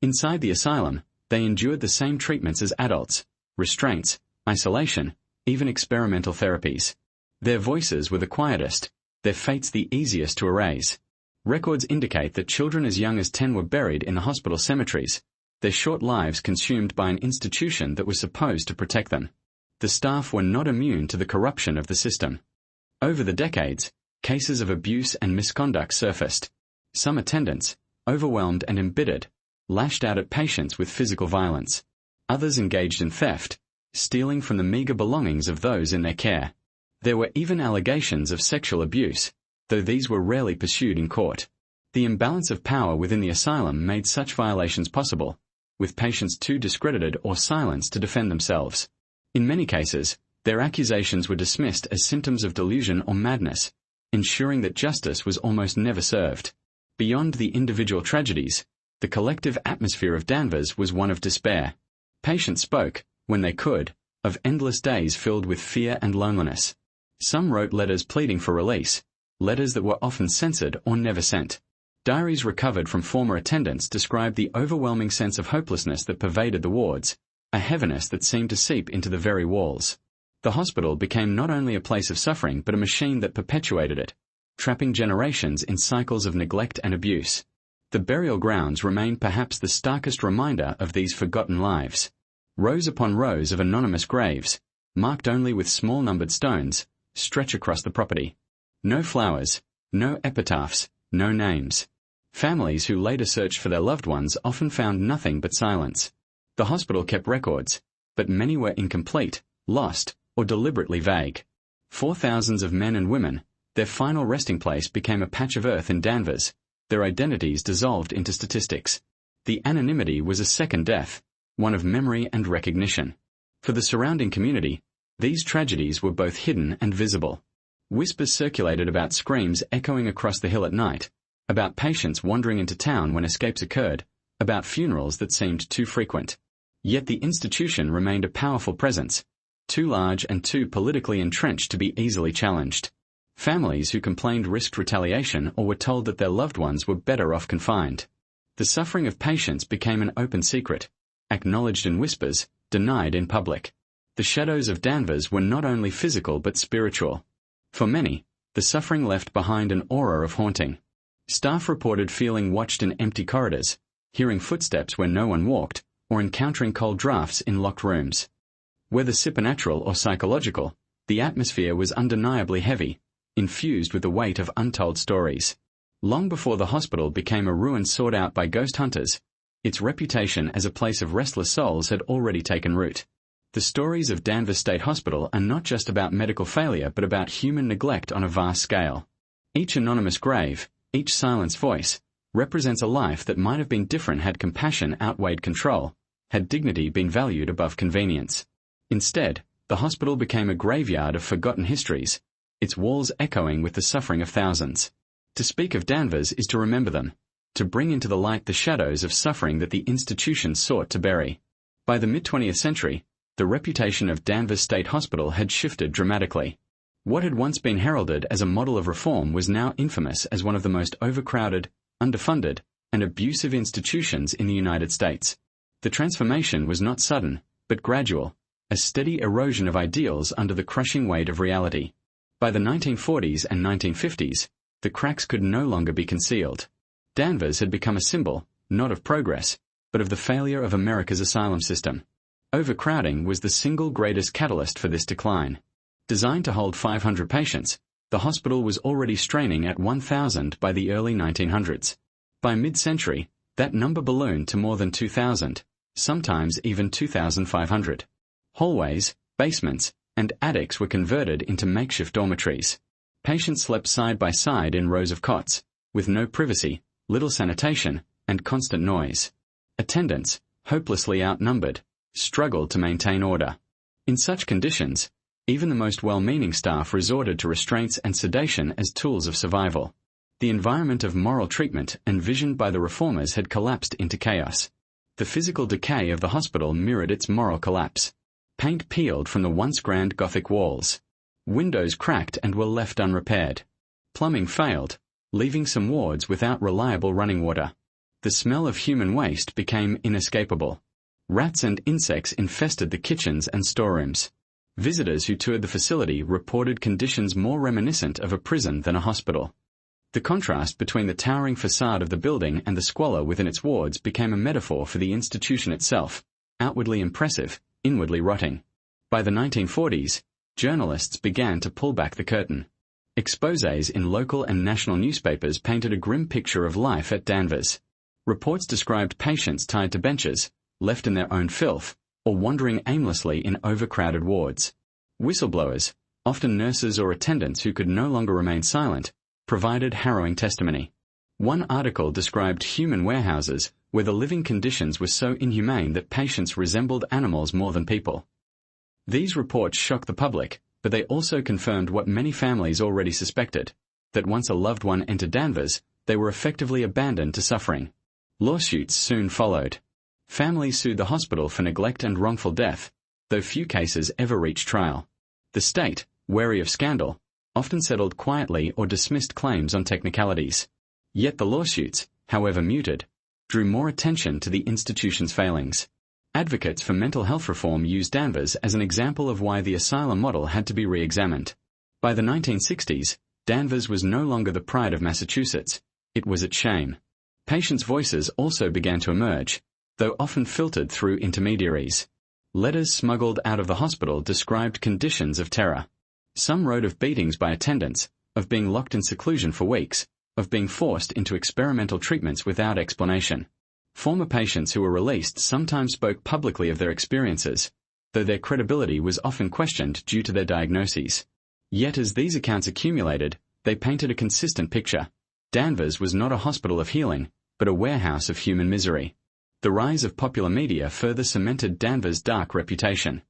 Inside the asylum, they endured the same treatments as adults: restraints, isolation, even experimental therapies. Their voices were the quietest, their fates the easiest to erase. Records indicate that children as young as 10 were buried in the hospital cemeteries, their short lives consumed by an institution that was supposed to protect them. The staff were not immune to the corruption of the system. Over the decades, cases of abuse and misconduct surfaced. Some attendants, overwhelmed and embittered, lashed out at patients with physical violence. Others engaged in theft, stealing from the meager belongings of those in their care. There were even allegations of sexual abuse, though these were rarely pursued in court. The imbalance of power within the asylum made such violations possible, with patients too discredited or silenced to defend themselves. In many cases, their accusations were dismissed as symptoms of delusion or madness, ensuring that justice was almost never served. Beyond the individual tragedies, the collective atmosphere of Danvers was one of despair. Patients spoke, when they could, of endless days filled with fear and loneliness. Some wrote letters pleading for release, letters that were often censored or never sent. Diaries recovered from former attendants described the overwhelming sense of hopelessness that pervaded the wards, a heaviness that seemed to seep into the very walls. The hospital became not only a place of suffering but a machine that perpetuated it, trapping generations in cycles of neglect and abuse. The burial grounds remain perhaps the starkest reminder of these forgotten lives. Rows upon rows of anonymous graves, marked only with small-numbered stones, stretch across the property. No flowers, no epitaphs, no names. Families who later searched for their loved ones often found nothing but silence. The hospital kept records, but many were incomplete, lost, or deliberately vague. For thousands of men and women, their final resting place became a patch of earth in Danvers, their identities dissolved into statistics. The anonymity was a second death, one of memory and recognition. For the surrounding community, these tragedies were both hidden and visible. Whispers circulated about screams echoing across the hill at night, about patients wandering into town when escapes occurred, about funerals that seemed too frequent. Yet the institution remained a powerful presence, too large and too politically entrenched to be easily challenged. Families who complained risked retaliation or were told that their loved ones were better off confined. The suffering of patients became an open secret, acknowledged in whispers, denied in public. The shadows of Danvers were not only physical but spiritual. For many, the suffering left behind an aura of haunting. Staff reported feeling watched in empty corridors, hearing footsteps where no one walked, or encountering cold drafts in locked rooms. Whether supernatural or psychological, the atmosphere was undeniably heavy, infused with the weight of untold stories. Long before the hospital became a ruin sought out by ghost hunters, its reputation as a place of restless souls had already taken root. The stories of Danvers State Hospital are not just about medical failure but about human neglect on a vast scale. Each anonymous grave, each silenced voice, represents a life that might have been different had compassion outweighed control, had dignity been valued above convenience. Instead, the hospital became a graveyard of forgotten histories, its walls echoing with the suffering of thousands. To speak of Danvers is to remember them, to bring into the light the shadows of suffering that the institution sought to bury. By the mid-20th century, the reputation of Danvers State Hospital had shifted dramatically. What had once been heralded as a model of reform was now infamous as one of the most overcrowded, underfunded, and abusive institutions in the United States. The transformation was not sudden, but gradual, a steady erosion of ideals under the crushing weight of reality. By the 1940s and 1950s, the cracks could no longer be concealed. Danvers had become a symbol, not of progress, but of the failure of America's asylum system. Overcrowding was the single greatest catalyst for this decline. Designed to hold 500 patients, the hospital was already straining at 1,000 by the early 1900s. By mid-century, that number ballooned to more than 2,000, sometimes even 2,500. Hallways, basements, and attics were converted into makeshift dormitories. Patients slept side by side in rows of cots, with no privacy, little sanitation, and constant noise. Attendants, hopelessly outnumbered, struggled to maintain order. In such conditions, even the most well-meaning staff resorted to restraints and sedation as tools of survival. The environment of moral treatment envisioned by the reformers had collapsed into chaos. The physical decay of the hospital mirrored its moral collapse. Paint peeled from the once grand Gothic walls. Windows cracked and were left unrepaired. Plumbing failed, leaving some wards without reliable running water. The smell of human waste became inescapable. Rats and insects infested the kitchens and storerooms. Visitors who toured the facility reported conditions more reminiscent of a prison than a hospital. The contrast between the towering facade of the building and the squalor within its wards became a metaphor for the institution itself, outwardly impressive, inwardly rotting. By the 1940s, journalists began to pull back the curtain. Exposés in local and national newspapers painted a grim picture of life at Danvers. Reports described patients tied to benches, left in their own filth, or wandering aimlessly in overcrowded wards. Whistleblowers, often nurses or attendants who could no longer remain silent, provided harrowing testimony. One article described human warehouses where the living conditions were so inhumane that patients resembled animals more than people. These reports shocked the public, but they also confirmed what many families already suspected, that once a loved one entered Danvers, they were effectively abandoned to suffering. Lawsuits soon followed. Families sued the hospital for neglect and wrongful death, though few cases ever reached trial. The state, wary of scandal, often settled quietly or dismissed claims on technicalities. Yet the lawsuits, however muted, drew more attention to the institution's failings. Advocates for mental health reform used Danvers as an example of why the asylum model had to be re-examined. By the 1960s, Danvers was no longer the pride of Massachusetts, it was its shame. Patients' voices also began to emerge, though often filtered through intermediaries. Letters smuggled out of the hospital described conditions of terror. Some wrote of beatings by attendants, of being locked in seclusion for weeks, of being forced into experimental treatments without explanation. Former patients who were released sometimes spoke publicly of their experiences, though their credibility was often questioned due to their diagnoses. Yet as these accounts accumulated, they painted a consistent picture. Danvers was not a hospital of healing, but a warehouse of human misery. The rise of popular media further cemented Danvers' dark reputation.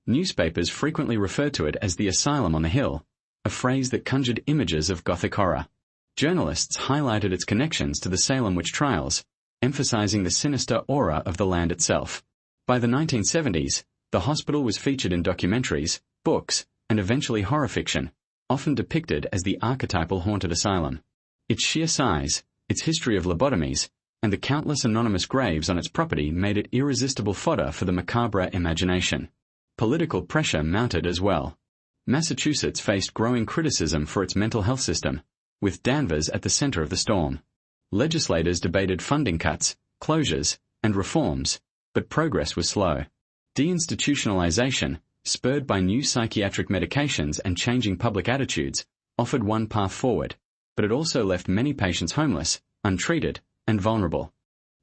Newspapers frequently referred to it as the Asylum on the Hill, a phrase that conjured images of Gothic horror. Journalists highlighted its connections to the Salem witch trials, emphasizing the sinister aura of the land itself. By the 1970s, the hospital was featured in documentaries, books, and eventually horror fiction, often depicted as the archetypal haunted asylum. Its sheer size, its history of lobotomies, and the countless anonymous graves on its property made it irresistible fodder for the macabre imagination. Political pressure mounted as well. Massachusetts faced growing criticism for its mental health system, with Danvers at the center of the storm. Legislators debated funding cuts, closures, and reforms, but progress was slow. Deinstitutionalization, spurred by new psychiatric medications and changing public attitudes, offered one path forward, but it also left many patients homeless, untreated, and vulnerable.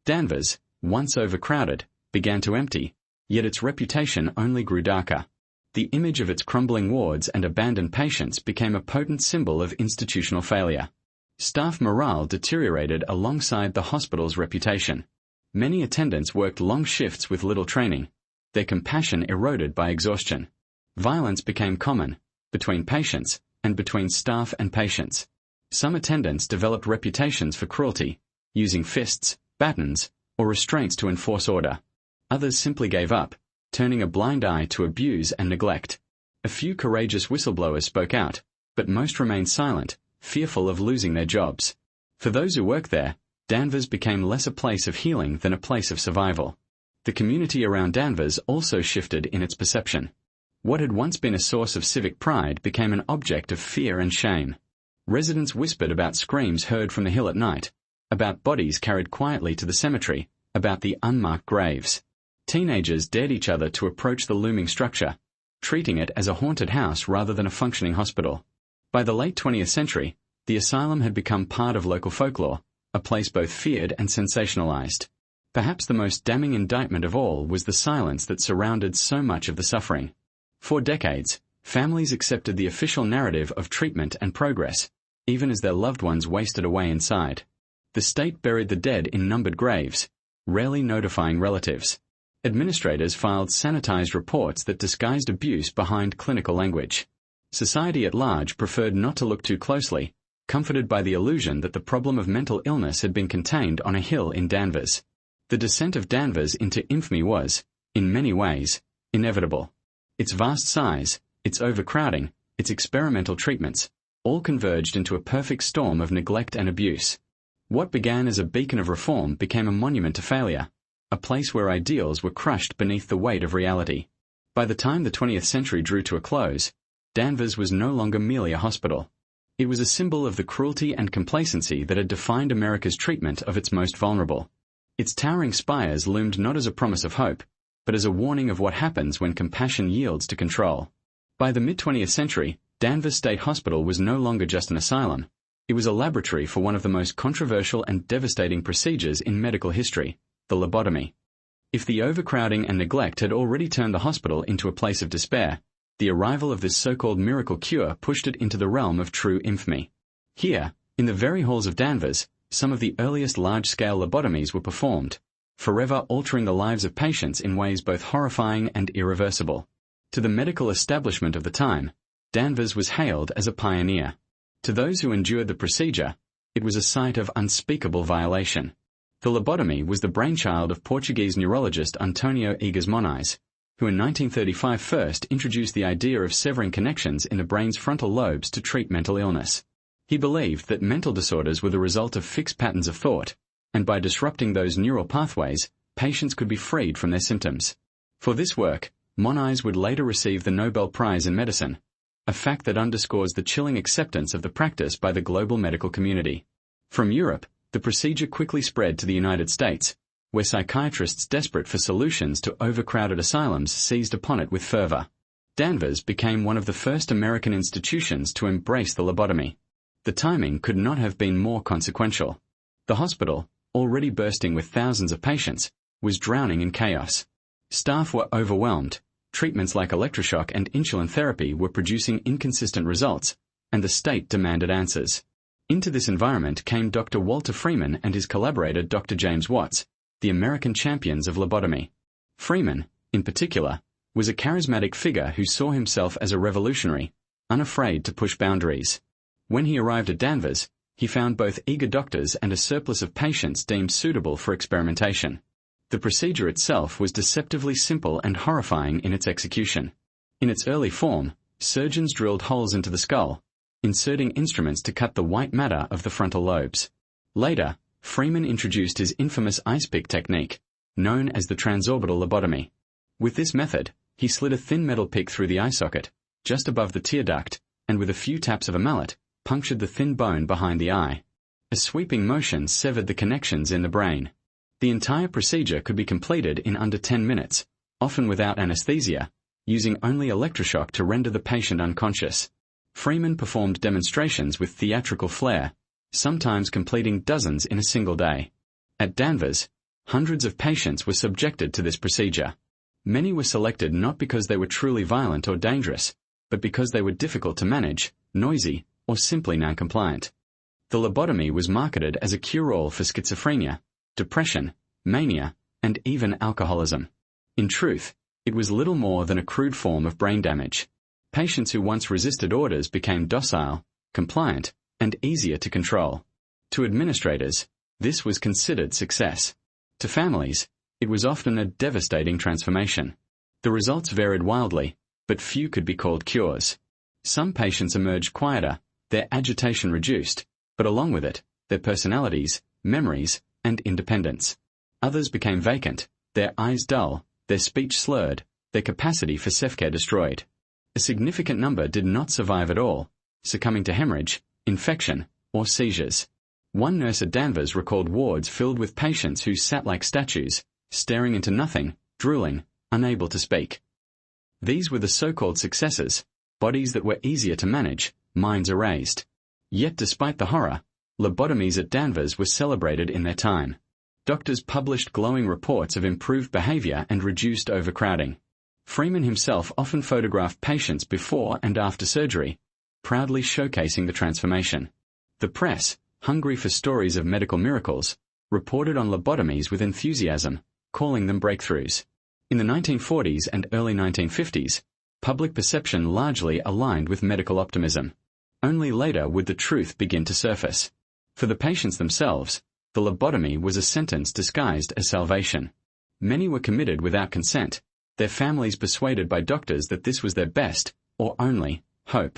Danvers, once overcrowded, began to empty, yet its reputation only grew darker. The image of its crumbling wards and abandoned patients became a potent symbol of institutional failure. Staff morale deteriorated alongside the hospital's reputation. Many attendants worked long shifts with little training, their compassion eroded by exhaustion. Violence became common, between patients, and between staff and patients. Some attendants developed reputations for cruelty, using fists, batons, or restraints to enforce order. Others simply gave up, turning a blind eye to abuse and neglect. A few courageous whistleblowers spoke out, but most remained silent, fearful of losing their jobs. For those who worked there, Danvers became less a place of healing than a place of survival. The community around Danvers also shifted in its perception. What had once been a source of civic pride became an object of fear and shame. Residents whispered about screams heard from the hill at night, about bodies carried quietly to the cemetery, about the unmarked graves. Teenagers dared each other to approach the looming structure, treating it as a haunted house rather than a functioning hospital. By the late 20th century, the asylum had become part of local folklore, a place both feared and sensationalized. Perhaps the most damning indictment of all was the silence that surrounded so much of the suffering. For decades, families accepted the official narrative of treatment and progress, even as their loved ones wasted away inside. The state buried the dead in numbered graves, rarely notifying relatives. Administrators filed sanitized reports that disguised abuse behind clinical language. Society at large preferred not to look too closely, comforted by the illusion that the problem of mental illness had been contained on a hill in Danvers. The descent of Danvers into infamy was, in many ways, inevitable. Its vast size, its overcrowding, its experimental treatments, all converged into a perfect storm of neglect and abuse. What began as a beacon of reform became a monument to failure, a place where ideals were crushed beneath the weight of reality. By the time the 20th century drew to a close, Danvers was no longer merely a hospital. It was a symbol of the cruelty and complacency that had defined America's treatment of its most vulnerable. Its towering spires loomed not as a promise of hope, but as a warning of what happens when compassion yields to control. By the mid-20th century, Danvers State Hospital was no longer just an asylum. It was a laboratory for one of the most controversial and devastating procedures in medical history, the lobotomy. If the overcrowding and neglect had already turned the hospital into a place of despair, the arrival of this so-called miracle cure pushed it into the realm of true infamy. Here, in the very halls of Danvers, some of the earliest large-scale lobotomies were performed, forever altering the lives of patients in ways both horrifying and irreversible. To the medical establishment of the time, Danvers was hailed as a pioneer. To those who endured the procedure, it was a sight of unspeakable violation. The lobotomy was the brainchild of Portuguese neurologist Antonio Egas Moniz, who in 1935 first introduced the idea of severing connections in the brain's frontal lobes to treat mental illness. He believed that mental disorders were the result of fixed patterns of thought, and by disrupting those neural pathways, patients could be freed from their symptoms. For this work, Moniz would later receive the Nobel Prize in Medicine, a fact that underscores the chilling acceptance of the practice by the global medical community. From Europe, the procedure quickly spread to the United States, where psychiatrists desperate for solutions to overcrowded asylums seized upon it with fervor. Danvers became one of the first American institutions to embrace the lobotomy. The timing could not have been more consequential. The hospital, already bursting with thousands of patients, was drowning in chaos. Staff were overwhelmed, treatments like electroshock and insulin therapy were producing inconsistent results, and the state demanded answers. Into this environment came Dr. Walter Freeman and his collaborator Dr. James Watts, the American champions of lobotomy. Freeman, in particular, was a charismatic figure who saw himself as a revolutionary, unafraid to push boundaries. When he arrived at Danvers, he found both eager doctors and a surplus of patients deemed suitable for experimentation. The procedure itself was deceptively simple and horrifying in its execution. In its early form, surgeons drilled holes into the skull, inserting instruments to cut the white matter of the frontal lobes. Later, Freeman introduced his infamous ice pick technique, known as the transorbital lobotomy. With this method, he slid a thin metal pick through the eye socket, just above the tear duct, and with a few taps of a mallet, punctured the thin bone behind the eye. A sweeping motion severed the connections in the brain. The entire procedure could be completed in under 10 minutes, often without anesthesia, using only electroshock to render the patient unconscious. Freeman performed demonstrations with theatrical flair, sometimes completing dozens in a single day. At Danvers, hundreds of patients were subjected to this procedure. Many were selected not because they were truly violent or dangerous, but because they were difficult to manage, noisy, or simply non-compliant. The lobotomy was marketed as a cure-all for schizophrenia, depression, mania, and even alcoholism. In truth, it was little more than a crude form of brain damage. Patients who once resisted orders became docile, compliant, and easier to control. To administrators, this was considered success. To families, it was often a devastating transformation. The results varied wildly, but few could be called cures. Some patients emerged quieter, their agitation reduced, but along with it, their personalities, memories, and independence. Others became vacant, their eyes dull, their speech slurred, their capacity for self-care destroyed. A significant number did not survive at all, succumbing to hemorrhage, infection, or seizures. One nurse at Danvers recalled wards filled with patients who sat like statues, staring into nothing, drooling, unable to speak. These were the so-called successes, bodies that were easier to manage, minds erased. Yet despite the horror, lobotomies at Danvers were celebrated in their time. Doctors published glowing reports of improved behavior and reduced overcrowding. Freeman himself often photographed patients before and after surgery, proudly showcasing the transformation. The press, hungry for stories of medical miracles, reported on lobotomies with enthusiasm, calling them breakthroughs. In the 1940s and early 1950s, public perception largely aligned with medical optimism. Only later would the truth begin to surface. For the patients themselves, the lobotomy was a sentence disguised as salvation. Many were committed without consent, their families persuaded by doctors that this was their best, or only, hope.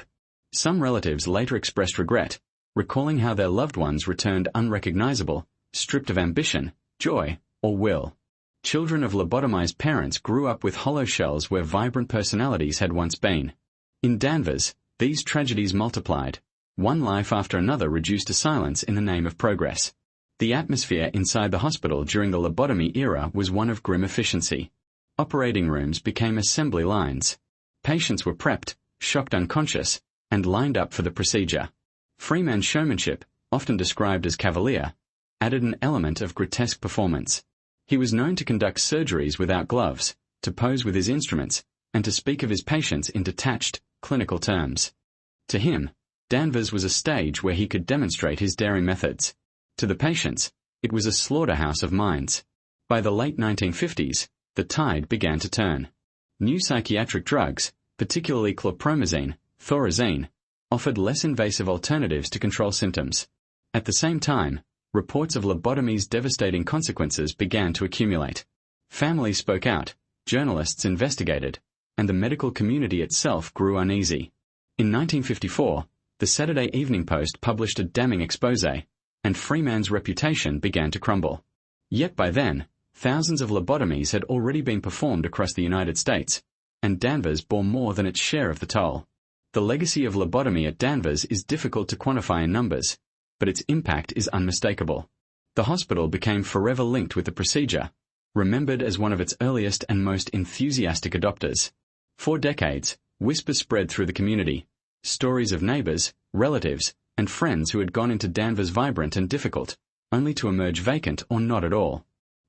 Some relatives later expressed regret, recalling how their loved ones returned unrecognizable, stripped of ambition, joy, or will. Children of lobotomized parents grew up with hollow shells where vibrant personalities had once been. In Danvers, these tragedies multiplied. One life after another reduced to silence in the name of progress. The atmosphere inside the hospital during the lobotomy era was one of grim efficiency. Operating rooms became assembly lines. Patients were prepped, shocked unconscious, and lined up for the procedure. Freeman's showmanship, often described as cavalier, added an element of grotesque performance. He was known to conduct surgeries without gloves, to pose with his instruments, and to speak of his patients in detached, clinical terms. To him, Danvers was a stage where he could demonstrate his daring methods. To the patients, it was a slaughterhouse of minds. By the late 1950s, the tide began to turn. New psychiatric drugs, particularly chlorpromazine, thorazine, offered less invasive alternatives to control symptoms. At the same time, reports of lobotomy's devastating consequences began to accumulate. Families spoke out, journalists investigated, and the medical community itself grew uneasy. In 1954, the Saturday Evening Post published a damning exposé, and Freeman's reputation began to crumble. Yet by then, thousands of lobotomies had already been performed across the United States, and Danvers bore more than its share of the toll. The legacy of lobotomy at Danvers is difficult to quantify in numbers, but its impact is unmistakable. The hospital became forever linked with the procedure, remembered as one of its earliest and most enthusiastic adopters. For decades, whispers spread through the community, stories of neighbors, relatives, and friends who had gone into Danvers vibrant and difficult, only to emerge vacant or not at all.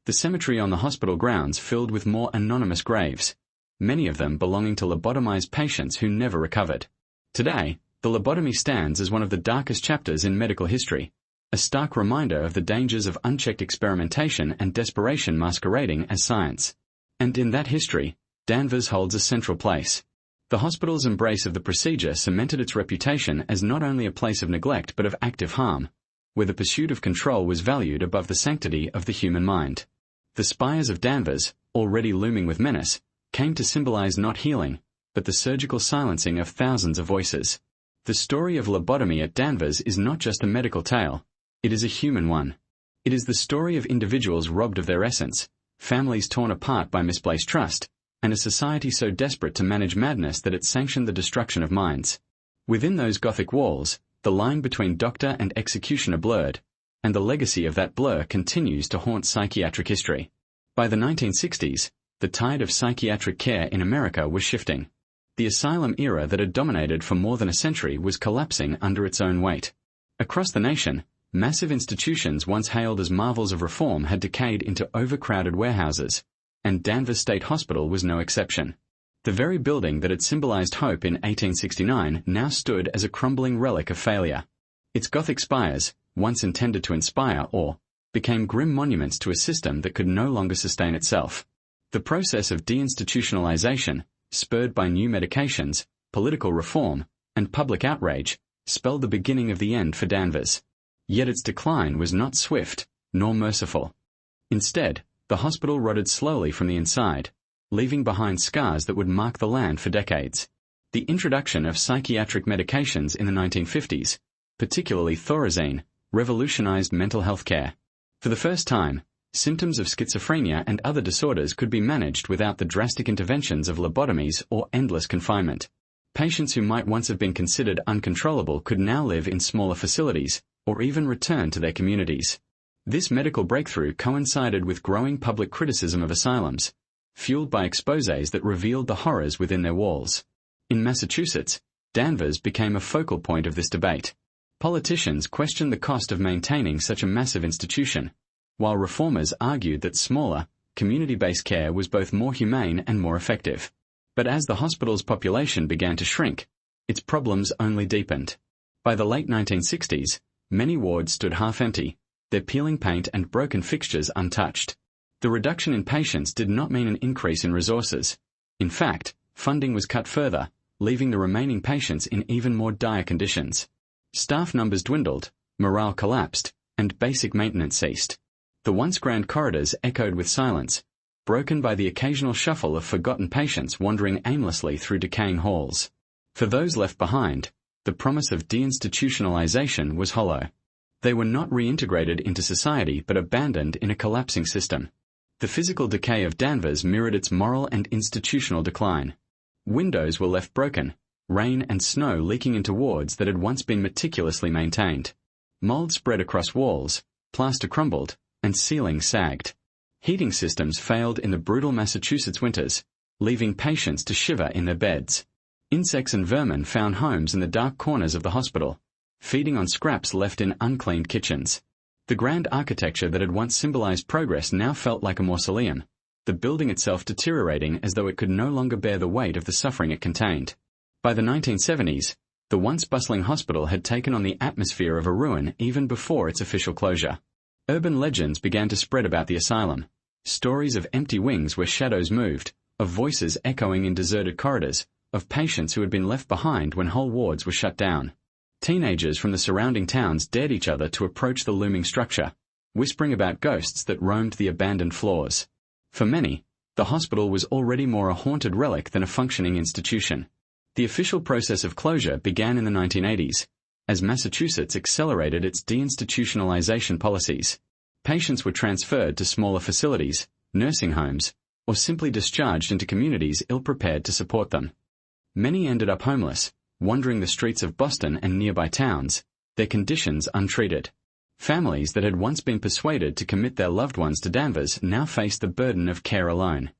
The cemetery on the hospital grounds filled with more anonymous graves, many of them belonging to lobotomized patients who never recovered. Today, the lobotomy stands as one of the darkest chapters in medical history, a stark reminder of the dangers of unchecked experimentation and desperation masquerading as science. And in that history, Danvers holds a central place. The hospital's embrace of the procedure cemented its reputation as not only a place of neglect but of active harm, where the pursuit of control was valued above the sanctity of the human mind. The spires of Danvers, already looming with menace, came to symbolize not healing, but the surgical silencing of thousands of voices. The story of lobotomy at Danvers is not just a medical tale, it is a human one. It is the story of individuals robbed of their essence, families torn apart by misplaced trust, and a society so desperate to manage madness that it sanctioned the destruction of minds. Within those Gothic walls, the line between doctor and executioner blurred, and the legacy of that blur continues to haunt psychiatric history. By the 1960s, the tide of psychiatric care in America was shifting. The asylum era that had dominated for more than a century was collapsing under its own weight. Across the nation, massive institutions once hailed as marvels of reform had decayed into overcrowded warehouses, and Danvers State Hospital was no exception. The very building that had symbolized hope in 1869 now stood as a crumbling relic of failure. Its Gothic spires, once intended to inspire awe, became grim monuments to a system that could no longer sustain itself. The process of deinstitutionalization, spurred by new medications, political reform, and public outrage, spelled the beginning of the end for Danvers. Yet its decline was not swift, nor merciful. Instead, the hospital rotted slowly from the inside, leaving behind scars that would mark the land for decades. The introduction of psychiatric medications in the 1950s, particularly thorazine, revolutionized mental health care. For the first time, symptoms of schizophrenia and other disorders could be managed without the drastic interventions of lobotomies or endless confinement. Patients who might once have been considered uncontrollable could now live in smaller facilities, or even return to their communities. This medical breakthrough coincided with growing public criticism of asylums, fueled by exposés that revealed the horrors within their walls. In Massachusetts, Danvers became a focal point of this debate. Politicians questioned the cost of maintaining such a massive institution, while reformers argued that smaller, community-based care was both more humane and more effective. But as the hospital's population began to shrink, its problems only deepened. By the late 1960s, many wards stood half-empty, their peeling paint and broken fixtures untouched. The reduction in patients did not mean an increase in resources. In fact, funding was cut further, leaving the remaining patients in even more dire conditions. Staff numbers dwindled, morale collapsed, and basic maintenance ceased. The once grand corridors echoed with silence, broken by the occasional shuffle of forgotten patients wandering aimlessly through decaying halls. For those left behind, the promise of deinstitutionalization was hollow. They were not reintegrated into society but abandoned in a collapsing system. The physical decay of Danvers mirrored its moral and institutional decline. Windows were left broken, rain and snow leaking into wards that had once been meticulously maintained. Mold spread across walls, plaster crumbled, and ceilings sagged. Heating systems failed in the brutal Massachusetts winters, leaving patients to shiver in their beds. Insects and vermin found homes in the dark corners of the hospital, feeding on scraps left in uncleaned kitchens. The grand architecture that had once symbolized progress now felt like a mausoleum, the building itself deteriorating as though it could no longer bear the weight of the suffering it contained. By the 1970s, the once bustling hospital had taken on the atmosphere of a ruin even before its official closure. Urban legends began to spread about the asylum. Stories of empty wings where shadows moved, of voices echoing in deserted corridors, of patients who had been left behind when whole wards were shut down. Teenagers from the surrounding towns dared each other to approach the looming structure, whispering about ghosts that roamed the abandoned floors. For many, the hospital was already more a haunted relic than a functioning institution. The official process of closure began in the 1980s, as Massachusetts accelerated its deinstitutionalization policies. Patients were transferred to smaller facilities, nursing homes, or simply discharged into communities ill-prepared to support them. Many ended up homeless, wandering the streets of Boston and nearby towns, their conditions untreated. Families that had once been persuaded to commit their loved ones to Danvers now faced the burden of care alone.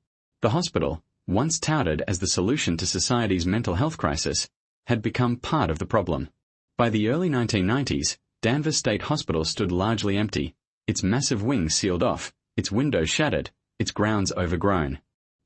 The hospital, once touted as the solution to society's mental health crisis, had become part of the problem. By the early 1990s, Danvers State Hospital stood largely empty, its massive wings sealed off, its windows shattered, its grounds overgrown.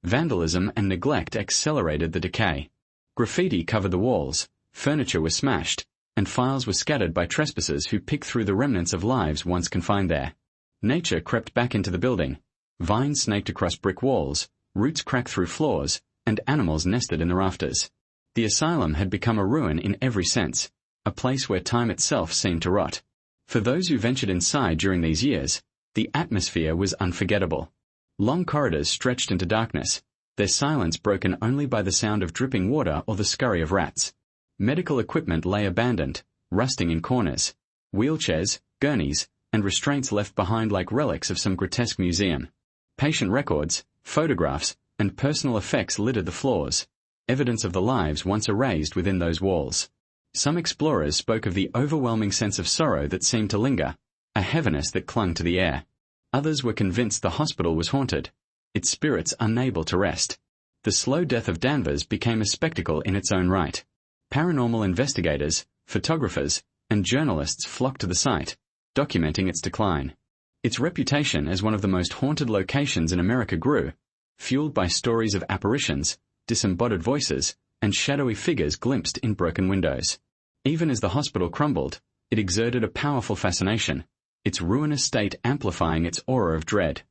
Vandalism and neglect accelerated the decay. Graffiti covered the walls, furniture was smashed, and files were scattered by trespassers who picked through the remnants of lives once confined there. Nature crept back into the building. Vines snaked across brick walls, roots cracked through floors, and animals nested in the rafters. The asylum had become a ruin in every sense, a place where time itself seemed to rot. For those who ventured inside during these years, the atmosphere was unforgettable. Long corridors stretched into darkness, their silence broken only by the sound of dripping water or the scurry of rats. Medical equipment lay abandoned, rusting in corners. Wheelchairs, gurneys, and restraints left behind like relics of some grotesque museum. Patient records, photographs, and personal effects littered the floors, evidence of the lives once erased within those walls. Some explorers spoke of the overwhelming sense of sorrow that seemed to linger, a heaviness that clung to the air. Others were convinced the hospital was haunted, its spirits unable to rest. The slow death of Danvers became a spectacle in its own right. Paranormal investigators, photographers, and journalists flocked to the site, documenting its decline. Its reputation as one of the most haunted locations in America grew, fueled by stories of apparitions, disembodied voices, and shadowy figures glimpsed in broken windows. Even as the hospital crumbled, it exerted a powerful fascination, its ruinous state amplifying its aura of dread.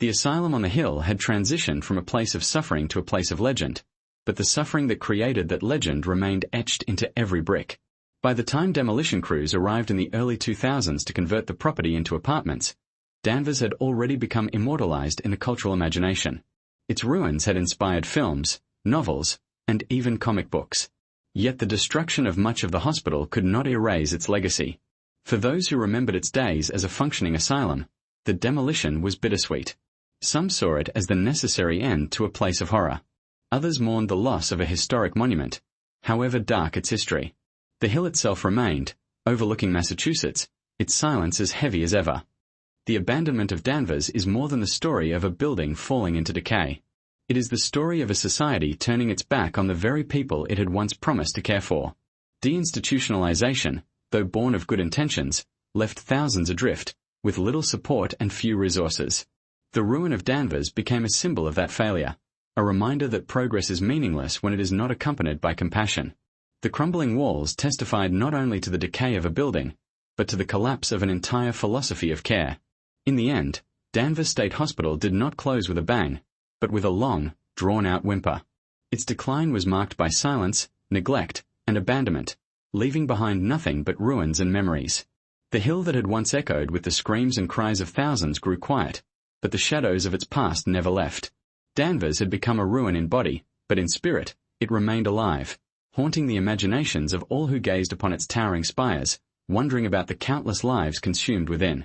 The asylum on the hill had transitioned from a place of suffering to a place of legend, but the suffering that created that legend remained etched into every brick. By the time demolition crews arrived in the early 2000s to convert the property into apartments, Danvers had already become immortalized in the cultural imagination. Its ruins had inspired films, novels, and even comic books. Yet the destruction of much of the hospital could not erase its legacy. For those who remembered its days as a functioning asylum, the demolition was bittersweet. Some saw it as the necessary end to a place of horror. Others mourned the loss of a historic monument, however dark its history. The hill itself remained, overlooking Massachusetts, its silence as heavy as ever. The abandonment of Danvers is more than the story of a building falling into decay. It is the story of a society turning its back on the very people it had once promised to care for. Deinstitutionalization, though born of good intentions, left thousands adrift, with little support and few resources. The ruin of Danvers became a symbol of that failure, a reminder that progress is meaningless when it is not accompanied by compassion. The crumbling walls testified not only to the decay of a building, but to the collapse of an entire philosophy of care. In the end, Danvers State Hospital did not close with a bang, but with a long, drawn-out whimper. Its decline was marked by silence, neglect, and abandonment, leaving behind nothing but ruins and memories. The hill that had once echoed with the screams and cries of thousands grew quiet, but the shadows of its past never left. Danvers had become a ruin in body, but in spirit, it remained alive, haunting the imaginations of all who gazed upon its towering spires, wondering about the countless lives consumed within.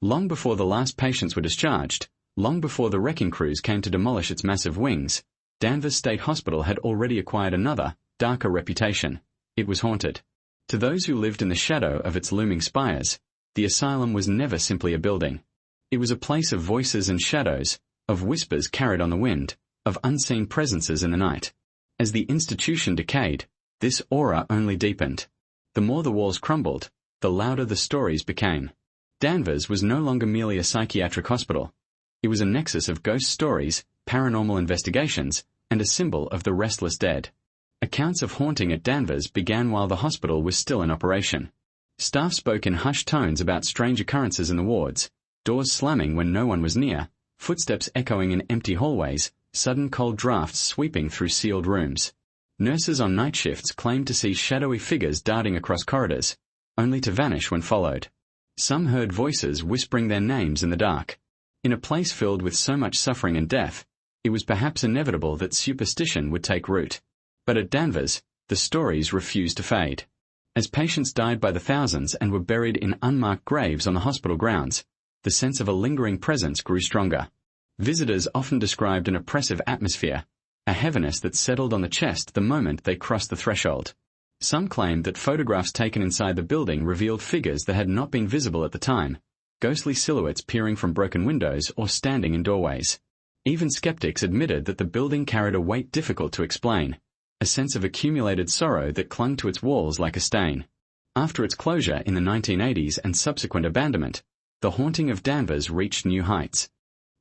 Long before the last patients were discharged, long before the wrecking crews came to demolish its massive wings, Danvers State Hospital had already acquired another, darker reputation. It was haunted. To those who lived in the shadow of its looming spires, the asylum was never simply a building. It was a place of voices and shadows, of whispers carried on the wind, of unseen presences in the night. As the institution decayed, this aura only deepened. The more the walls crumbled, the louder the stories became. Danvers was no longer merely a psychiatric hospital. It was a nexus of ghost stories, paranormal investigations, and a symbol of the restless dead. Accounts of haunting at Danvers began while the hospital was still in operation. Staff spoke in hushed tones about strange occurrences in the wards, doors slamming when no one was near, footsteps echoing in empty hallways, sudden cold drafts sweeping through sealed rooms. Nurses on night shifts claimed to see shadowy figures darting across corridors, only to vanish when followed. Some heard voices whispering their names in the dark. In a place filled with so much suffering and death, it was perhaps inevitable that superstition would take root. But at Danvers, the stories refused to fade. As patients died by the thousands and were buried in unmarked graves on the hospital grounds, the sense of a lingering presence grew stronger. Visitors often described an oppressive atmosphere, a heaviness that settled on the chest the moment they crossed the threshold. Some claimed that photographs taken inside the building revealed figures that had not been visible at the time, ghostly silhouettes peering from broken windows or standing in doorways. Even skeptics admitted that the building carried a weight difficult to explain, a sense of accumulated sorrow that clung to its walls like a stain. After its closure in the 1980s and subsequent abandonment, the haunting of Danvers reached new heights.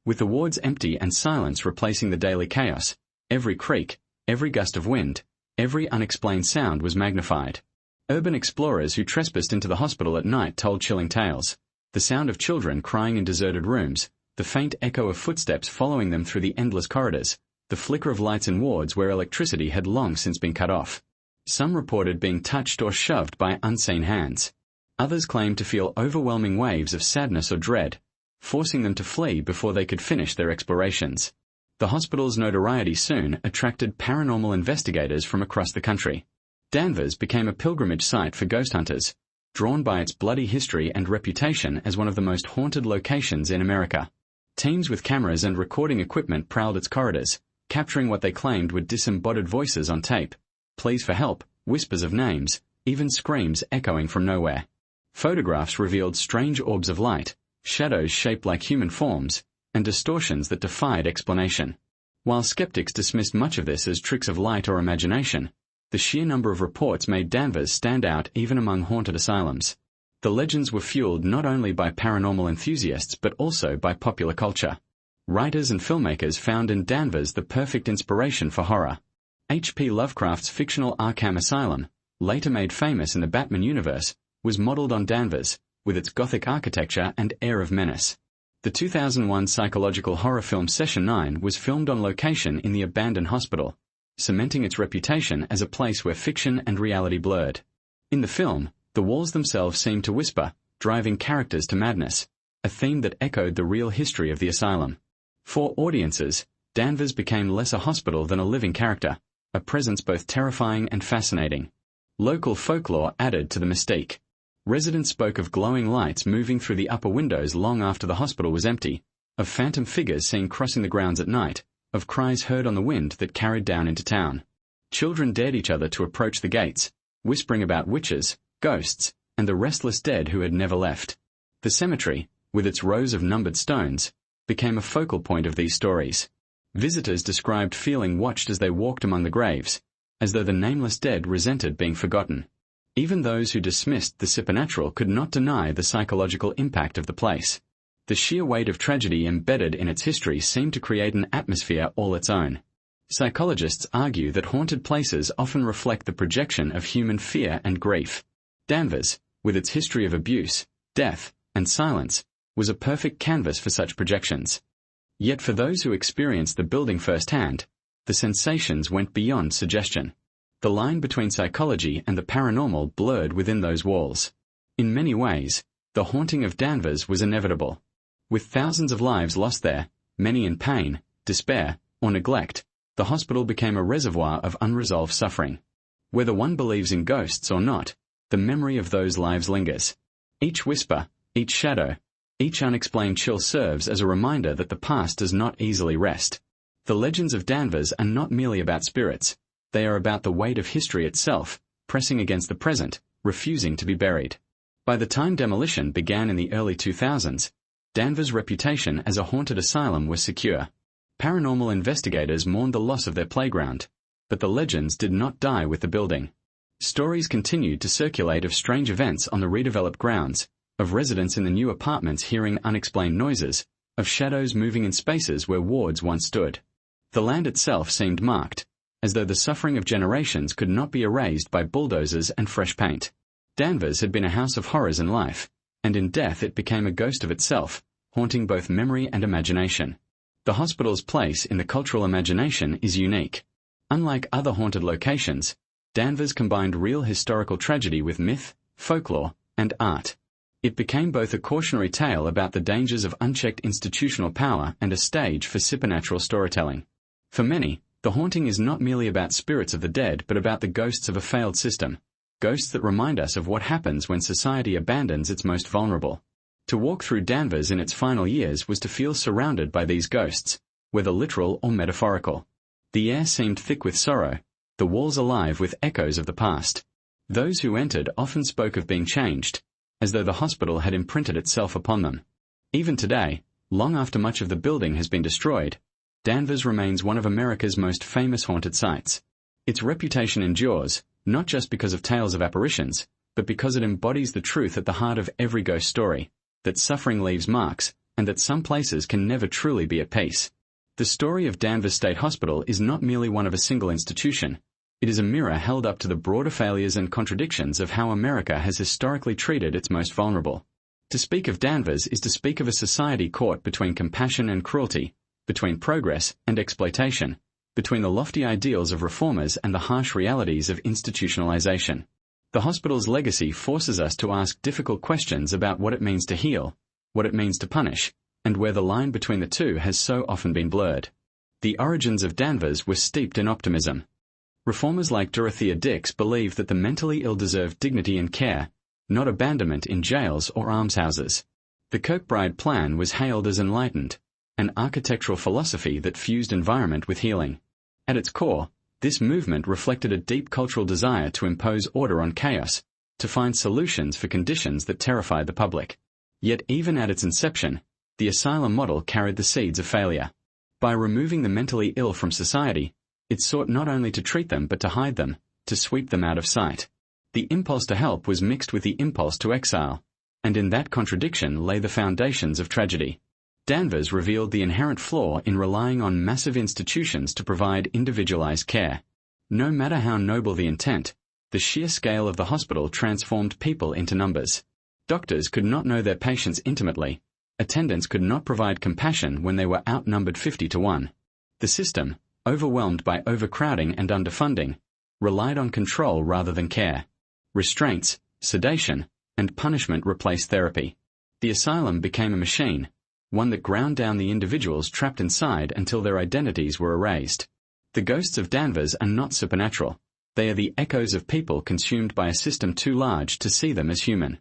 With the wards empty and silence replacing the daily chaos, every creak, every gust of wind, every unexplained sound was magnified. Urban explorers who trespassed into the hospital at night told chilling tales. The sound of children crying in deserted rooms, the faint echo of footsteps following them through the endless corridors, the flicker of lights in wards where electricity had long since been cut off. Some reported being touched or shoved by unseen hands. Others claimed to feel overwhelming waves of sadness or dread, forcing them to flee before they could finish their explorations. The hospital's notoriety soon attracted paranormal investigators from across the country. Danvers became a pilgrimage site for ghost hunters, drawn by its bloody history and reputation as one of the most haunted locations in America. Teams with cameras and recording equipment prowled its corridors, capturing what they claimed were disembodied voices on tape, pleas for help, whispers of names, even screams echoing from nowhere. Photographs revealed strange orbs of light, shadows shaped like human forms, and distortions that defied explanation. While skeptics dismissed much of this as tricks of light or imagination, the sheer number of reports made Danvers stand out even among haunted asylums. The legends were fueled not only by paranormal enthusiasts but also by popular culture. Writers and filmmakers found in Danvers the perfect inspiration for horror. H.P. Lovecraft's fictional Arkham Asylum, later made famous in the Batman universe, was modeled on Danvers, with its Gothic architecture and air of menace. The 2001 psychological horror film Session 9 was filmed on location in the abandoned hospital, cementing its reputation as a place where fiction and reality blurred. In the film, the walls themselves seemed to whisper, driving characters to madness, a theme that echoed the real history of the asylum. For audiences, Danvers became less a hospital than a living character, a presence both terrifying and fascinating. Local folklore added to the mystique. Residents spoke of glowing lights moving through the upper windows long after the hospital was empty, of phantom figures seen crossing the grounds at night, of cries heard on the wind that carried down into town. Children dared each other to approach the gates, whispering about witches, ghosts, and the restless dead who had never left. The cemetery, with its rows of numbered stones, became a focal point of these stories. Visitors described feeling watched as they walked among the graves, as though the nameless dead resented being forgotten. Even those who dismissed the supernatural could not deny the psychological impact of the place. The sheer weight of tragedy embedded in its history seemed to create an atmosphere all its own. Psychologists argue that haunted places often reflect the projection of human fear and grief. Danvers, with its history of abuse, death, and silence, was a perfect canvas for such projections. Yet for those who experienced the building firsthand, the sensations went beyond suggestion. The line between psychology and the paranormal blurred within those walls. In many ways, the haunting of Danvers was inevitable. With thousands of lives lost there, many in pain, despair, or neglect, the hospital became a reservoir of unresolved suffering. Whether one believes in ghosts or not, the memory of those lives lingers. Each whisper, each shadow, each unexplained chill serves as a reminder that the past does not easily rest. The legends of Danvers are not merely about spirits. They are about the weight of history itself, pressing against the present, refusing to be buried. By the time demolition began in the early 2000s, Danvers' reputation as a haunted asylum was secure. Paranormal investigators mourned the loss of their playground, but the legends did not die with the building. Stories continued to circulate of strange events on the redeveloped grounds, of residents in the new apartments hearing unexplained noises, of shadows moving in spaces where wards once stood. The land itself seemed marked, as though the suffering of generations could not be erased by bulldozers and fresh paint. Danvers had been a house of horrors in life, and in death it became a ghost of itself, haunting both memory and imagination. The hospital's place in the cultural imagination is unique. Unlike other haunted locations, Danvers combined real historical tragedy with myth, folklore, and art. It became both a cautionary tale about the dangers of unchecked institutional power and a stage for supernatural storytelling. For many, the haunting is not merely about spirits of the dead but about the ghosts of a failed system, ghosts that remind us of what happens when society abandons its most vulnerable. To walk through Danvers in its final years was to feel surrounded by these ghosts, whether literal or metaphorical. The air seemed thick with sorrow, the walls alive with echoes of the past. Those who entered often spoke of being changed, as though the hospital had imprinted itself upon them. Even today, long after much of the building has been destroyed, Danvers remains one of America's most famous haunted sites. Its reputation endures, not just because of tales of apparitions, but because it embodies the truth at the heart of every ghost story, that suffering leaves marks, and that some places can never truly be at peace. The story of Danvers State Hospital is not merely one of a single institution. It is a mirror held up to the broader failures and contradictions of how America has historically treated its most vulnerable. To speak of Danvers is to speak of a society caught between compassion and cruelty, between progress and exploitation, between the lofty ideals of reformers and the harsh realities of institutionalization. The hospital's legacy forces us to ask difficult questions about what it means to heal, what it means to punish, and where the line between the two has so often been blurred. The origins of Danvers were steeped in optimism. Reformers like Dorothea Dix believed that the mentally ill deserved dignity and care, not abandonment in jails or almshouses. The Kirkbride Plan was hailed as enlightened, an architectural philosophy that fused environment with healing. At its core, this movement reflected a deep cultural desire to impose order on chaos, to find solutions for conditions that terrified the public. Yet even at its inception, the asylum model carried the seeds of failure. By removing the mentally ill from society, it sought not only to treat them but to hide them, to sweep them out of sight. The impulse to help was mixed with the impulse to exile, and in that contradiction lay the foundations of tragedy. Danvers revealed the inherent flaw in relying on massive institutions to provide individualized care. No matter how noble the intent, the sheer scale of the hospital transformed people into numbers. Doctors could not know their patients intimately. Attendants could not provide compassion when they were outnumbered 50 to 1. The system, overwhelmed by overcrowding and underfunding, relied on control rather than care. Restraints, sedation, and punishment replaced therapy. The asylum became a machine, one that ground down the individuals trapped inside until their identities were erased. The ghosts of Danvers are not supernatural. They are the echoes of people consumed by a system too large to see them as human.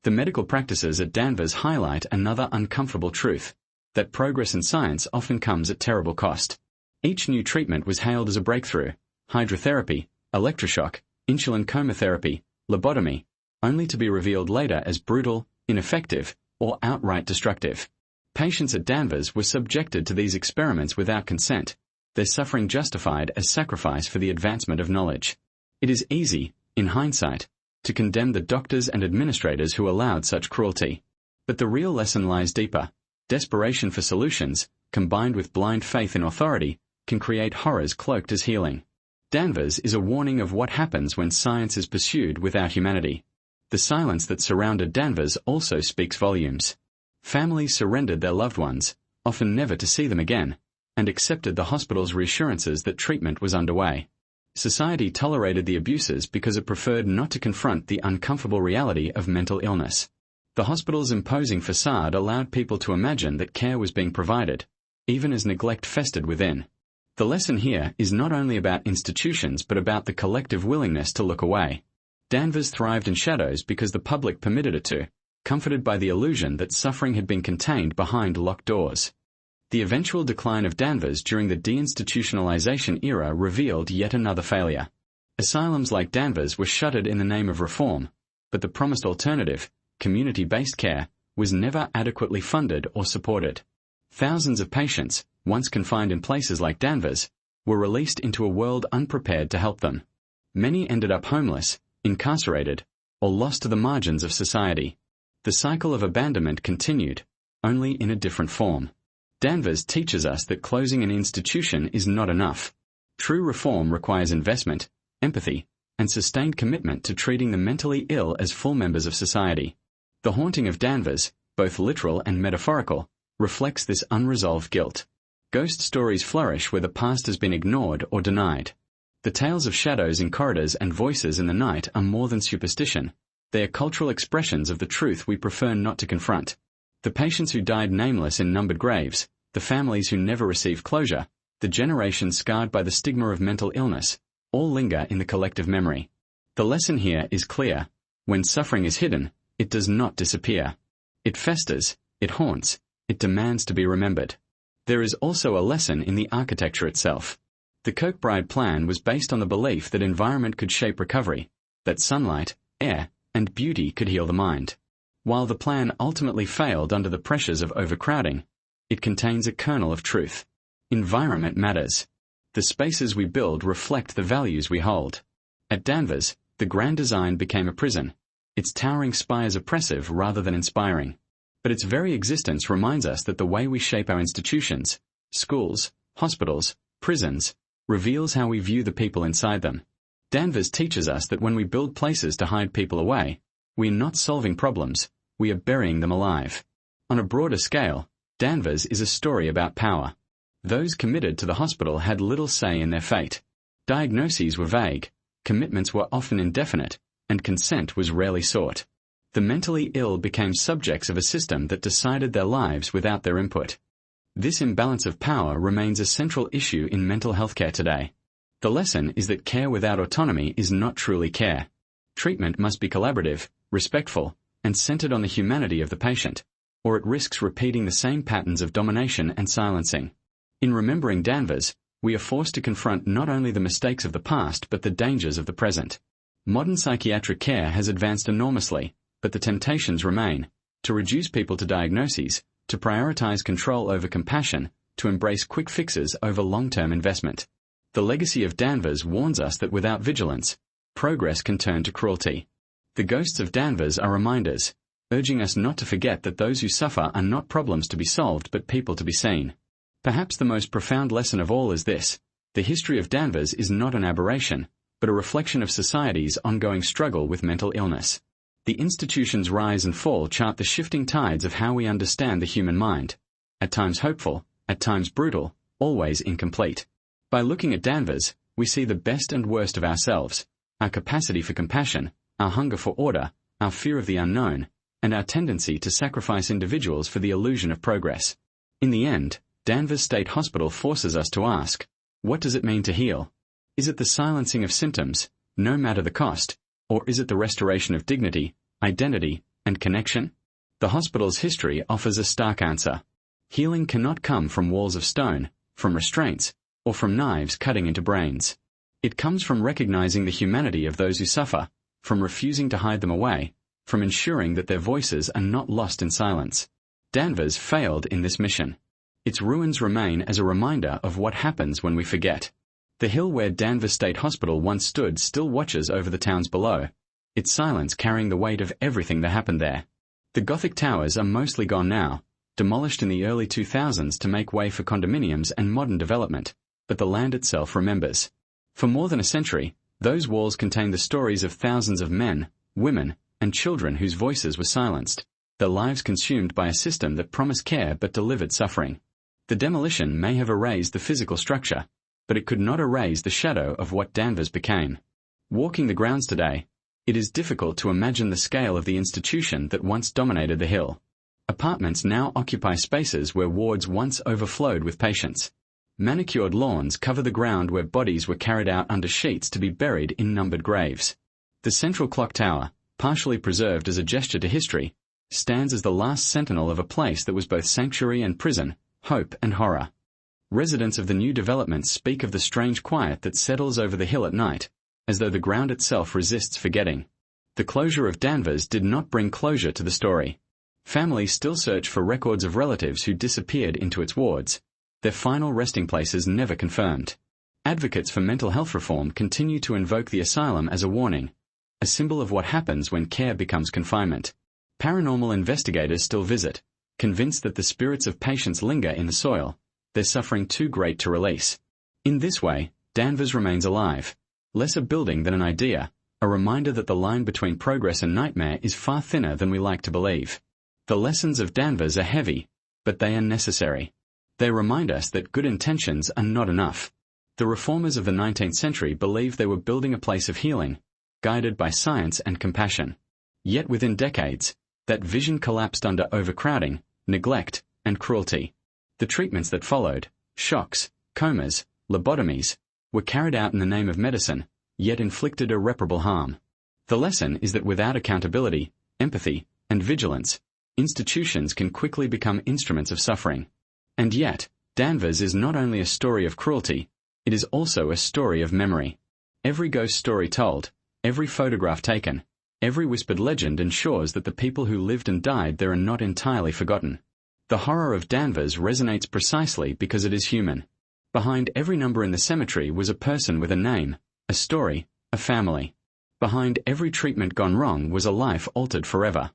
The medical practices at Danvers highlight another uncomfortable truth, that progress in science often comes at terrible cost. Each new treatment was hailed as a breakthrough: hydrotherapy, electroshock, insulin coma therapy, lobotomy, only to be revealed later as brutal, ineffective, or outright destructive. Patients at Danvers were subjected to these experiments without consent, their suffering justified as sacrifice for the advancement of knowledge. It is easy, in hindsight, to condemn the doctors and administrators who allowed such cruelty. But the real lesson lies deeper. Desperation for solutions, combined with blind faith in authority, can create horrors cloaked as healing. Danvers is a warning of what happens when science is pursued without humanity. The silence that surrounded Danvers also speaks volumes. Families surrendered their loved ones, often never to see them again, and accepted the hospital's reassurances that treatment was underway. Society tolerated the abuses because it preferred not to confront the uncomfortable reality of mental illness. The hospital's imposing facade allowed people to imagine that care was being provided, even as neglect festered within. The lesson here is not only about institutions but about the collective willingness to look away. Danvers thrived in shadows because the public permitted it to, comforted by the illusion that suffering had been contained behind locked doors. The eventual decline of Danvers during the deinstitutionalization era revealed yet another failure. Asylums like Danvers were shuttered in the name of reform, but the promised alternative, community-based care, was never adequately funded or supported. Thousands of patients, once confined in places like Danvers, were released into a world unprepared to help them. Many ended up homeless, incarcerated, or lost to the margins of society. The cycle of abandonment continued, only in a different form. Danvers teaches us that closing an institution is not enough. True reform requires investment, empathy, and sustained commitment to treating the mentally ill as full members of society. The haunting of Danvers, both literal and metaphorical, reflects this unresolved guilt. Ghost stories flourish where the past has been ignored or denied. The tales of shadows in corridors and voices in the night are more than superstition. They are cultural expressions of the truth we prefer not to confront. The patients who died nameless in numbered graves, the families who never received closure, the generations scarred by the stigma of mental illness, all linger in the collective memory. The lesson here is clear. When suffering is hidden, it does not disappear. It festers, it haunts, it demands to be remembered. There is also a lesson in the architecture itself. The Kirkbride plan was based on the belief that environment could shape recovery, that sunlight, air, and beauty could heal the mind. While the plan ultimately failed under the pressures of overcrowding, it contains a kernel of truth. Environment matters. The spaces we build reflect the values we hold. At Danvers, the grand design became a prison, its towering spires oppressive rather than inspiring. But its very existence reminds us that the way we shape our institutions, schools, hospitals, prisons, reveals how we view the people inside them. Danvers teaches us that when we build places to hide people away, we are not solving problems, we are burying them alive. On a broader scale, Danvers is a story about power. Those committed to the hospital had little say in their fate. Diagnoses were vague, commitments were often indefinite, and consent was rarely sought. The mentally ill became subjects of a system that decided their lives without their input. This imbalance of power remains a central issue in mental health care today. The lesson is that care without autonomy is not truly care. Treatment must be collaborative, respectful, and centered on the humanity of the patient, or it risks repeating the same patterns of domination and silencing. In remembering Danvers, we are forced to confront not only the mistakes of the past but the dangers of the present. Modern psychiatric care has advanced enormously, but the temptations remain, to reduce people to diagnoses, to prioritize control over compassion, to embrace quick fixes over long-term investment. The legacy of Danvers warns us that without vigilance, progress can turn to cruelty. The ghosts of Danvers are reminders, urging us not to forget that those who suffer are not problems to be solved but people to be seen. Perhaps the most profound lesson of all is this: the history of Danvers is not an aberration, but a reflection of society's ongoing struggle with mental illness. The institution's rise and fall chart the shifting tides of how we understand the human mind. At times hopeful, at times brutal, always incomplete. By looking at Danvers, we see the best and worst of ourselves, our capacity for compassion, our hunger for order, our fear of the unknown, and our tendency to sacrifice individuals for the illusion of progress. In the end, Danvers State Hospital forces us to ask, what does it mean to heal? Is it the silencing of symptoms, no matter the cost, or is it the restoration of dignity, identity, and connection? The hospital's history offers a stark answer. Healing cannot come from walls of stone, from restraints, or from knives cutting into brains. It comes from recognizing the humanity of those who suffer, from refusing to hide them away, from ensuring that their voices are not lost in silence. Danvers failed in this mission. Its ruins remain as a reminder of what happens when we forget. The hill where Danvers State Hospital once stood still watches over the towns below, its silence carrying the weight of everything that happened there. The Gothic towers are mostly gone now, demolished in the early 2000s to make way for condominiums and modern development, but the land itself remembers. For more than a century, those walls contain the stories of thousands of men, women, and children whose voices were silenced, their lives consumed by a system that promised care but delivered suffering. The demolition may have erased the physical structure, but it could not erase the shadow of what Danvers became. Walking the grounds today, it is difficult to imagine the scale of the institution that once dominated the hill. Apartments now occupy spaces where wards once overflowed with patients. Manicured lawns cover the ground where bodies were carried out under sheets to be buried in numbered graves. The central clock tower, partially preserved as a gesture to history, stands as the last sentinel of a place that was both sanctuary and prison, hope and horror. Residents of the new developments speak of the strange quiet that settles over the hill at night, as though the ground itself resists forgetting. The closure of Danvers did not bring closure to the story. Families still search for records of relatives who disappeared into its wards, their final resting places never confirmed. Advocates for mental health reform continue to invoke the asylum as a warning, a symbol of what happens when care becomes confinement. Paranormal investigators still visit, convinced that the spirits of patients linger in the soil, their suffering too great to release. In this way, Danvers remains alive, less a building than an idea, a reminder that the line between progress and nightmare is far thinner than we like to believe. The lessons of Danvers are heavy, but they are necessary. They remind us that good intentions are not enough. The reformers of the 19th century believed they were building a place of healing, guided by science and compassion. Yet within decades, that vision collapsed under overcrowding, neglect, and cruelty. The treatments that followed, shocks, comas, lobotomies, were carried out in the name of medicine, yet inflicted irreparable harm. The lesson is that without accountability, empathy, and vigilance, institutions can quickly become instruments of suffering. And yet, Danvers is not only a story of cruelty, it is also a story of memory. Every ghost story told, every photograph taken, every whispered legend ensures that the people who lived and died there are not entirely forgotten. The horror of Danvers resonates precisely because it is human. Behind every number in the cemetery was a person with a name, a story, a family. Behind every treatment gone wrong was a life altered forever.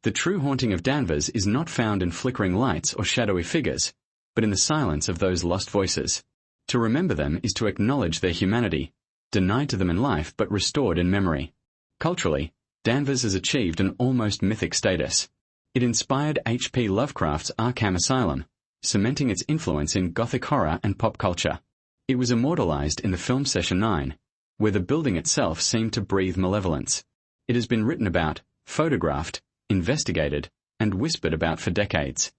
The true haunting of Danvers is not found in flickering lights or shadowy figures, but in the silence of those lost voices. To remember them is to acknowledge their humanity, denied to them in life but restored in memory. Culturally, Danvers has achieved an almost mythic status. It inspired H.P. Lovecraft's Arkham Asylum, cementing its influence in Gothic horror and pop culture. It was immortalized in the film Session 9, where the building itself seemed to breathe malevolence. It has been written about, photographed, investigated, and whispered about for decades.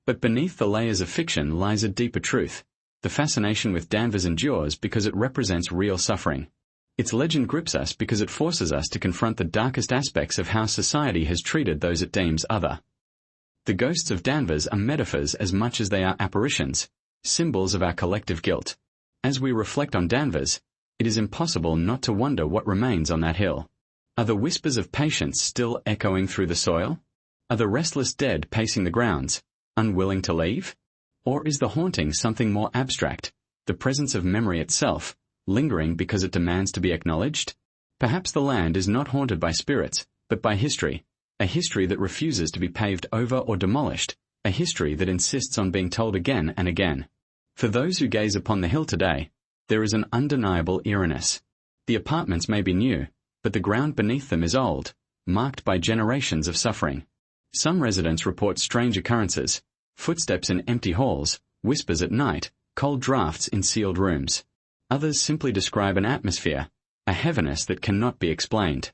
But beneath the layers of fiction lies a deeper truth. The fascination with Danvers endures because it represents real suffering. Its legend grips us because it forces us to confront the darkest aspects of how society has treated those it deems other. The ghosts of Danvers are metaphors as much as they are apparitions, symbols of our collective guilt. As we reflect on Danvers, it is impossible not to wonder what remains on that hill. Are the whispers of patience still echoing through the soil? Are the restless dead pacing the grounds, unwilling to leave? Or is the haunting something more abstract, the presence of memory itself, lingering because it demands to be acknowledged? Perhaps the land is not haunted by spirits, but by history, a history that refuses to be paved over or demolished, a history that insists on being told again and again. For those who gaze upon the hill today, there is an undeniable eeriness. The apartments may be new, but the ground beneath them is old, marked by generations of suffering. Some residents report strange occurrences, footsteps in empty halls, whispers at night, cold drafts in sealed rooms. Others simply describe an atmosphere, a heaviness that cannot be explained.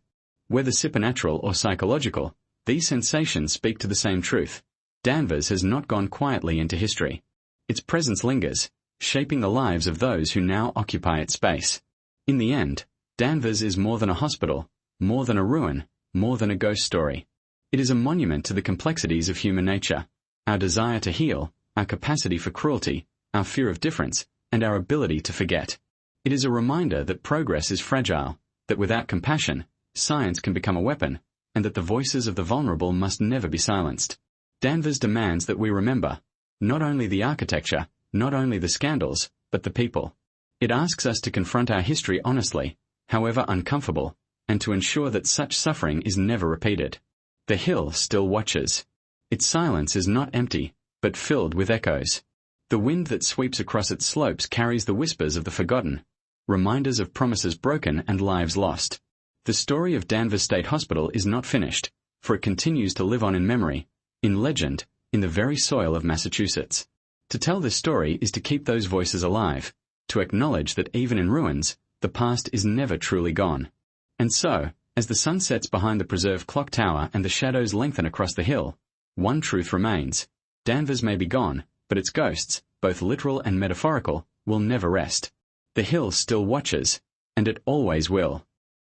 Whether supernatural or psychological, these sensations speak to the same truth. Danvers has not gone quietly into history. Its presence lingers, shaping the lives of those who now occupy its space. In the end, Danvers is more than a hospital, more than a ruin, more than a ghost story. It is a monument to the complexities of human nature, our desire to heal, our capacity for cruelty, our fear of difference, and our ability to forget. It is a reminder that progress is fragile, that without compassion, science can become a weapon, and that the voices of the vulnerable must never be silenced. Danvers demands that we remember not only the architecture, not only the scandals, but the people. It asks us to confront our history honestly, however uncomfortable, and to ensure that such suffering is never repeated. The hill still watches. Its silence is not empty, but filled with echoes. The wind that sweeps across its slopes carries the whispers of the forgotten, reminders of promises broken and lives lost. The story of Danvers State Hospital is not finished, for it continues to live on in memory, in legend, in the very soil of Massachusetts. To tell this story is to keep those voices alive, to acknowledge that even in ruins, the past is never truly gone. And so, as the sun sets behind the preserved clock tower and the shadows lengthen across the hill, one truth remains. Danvers may be gone, but its ghosts, both literal and metaphorical, will never rest. The hill still watches, and it always will.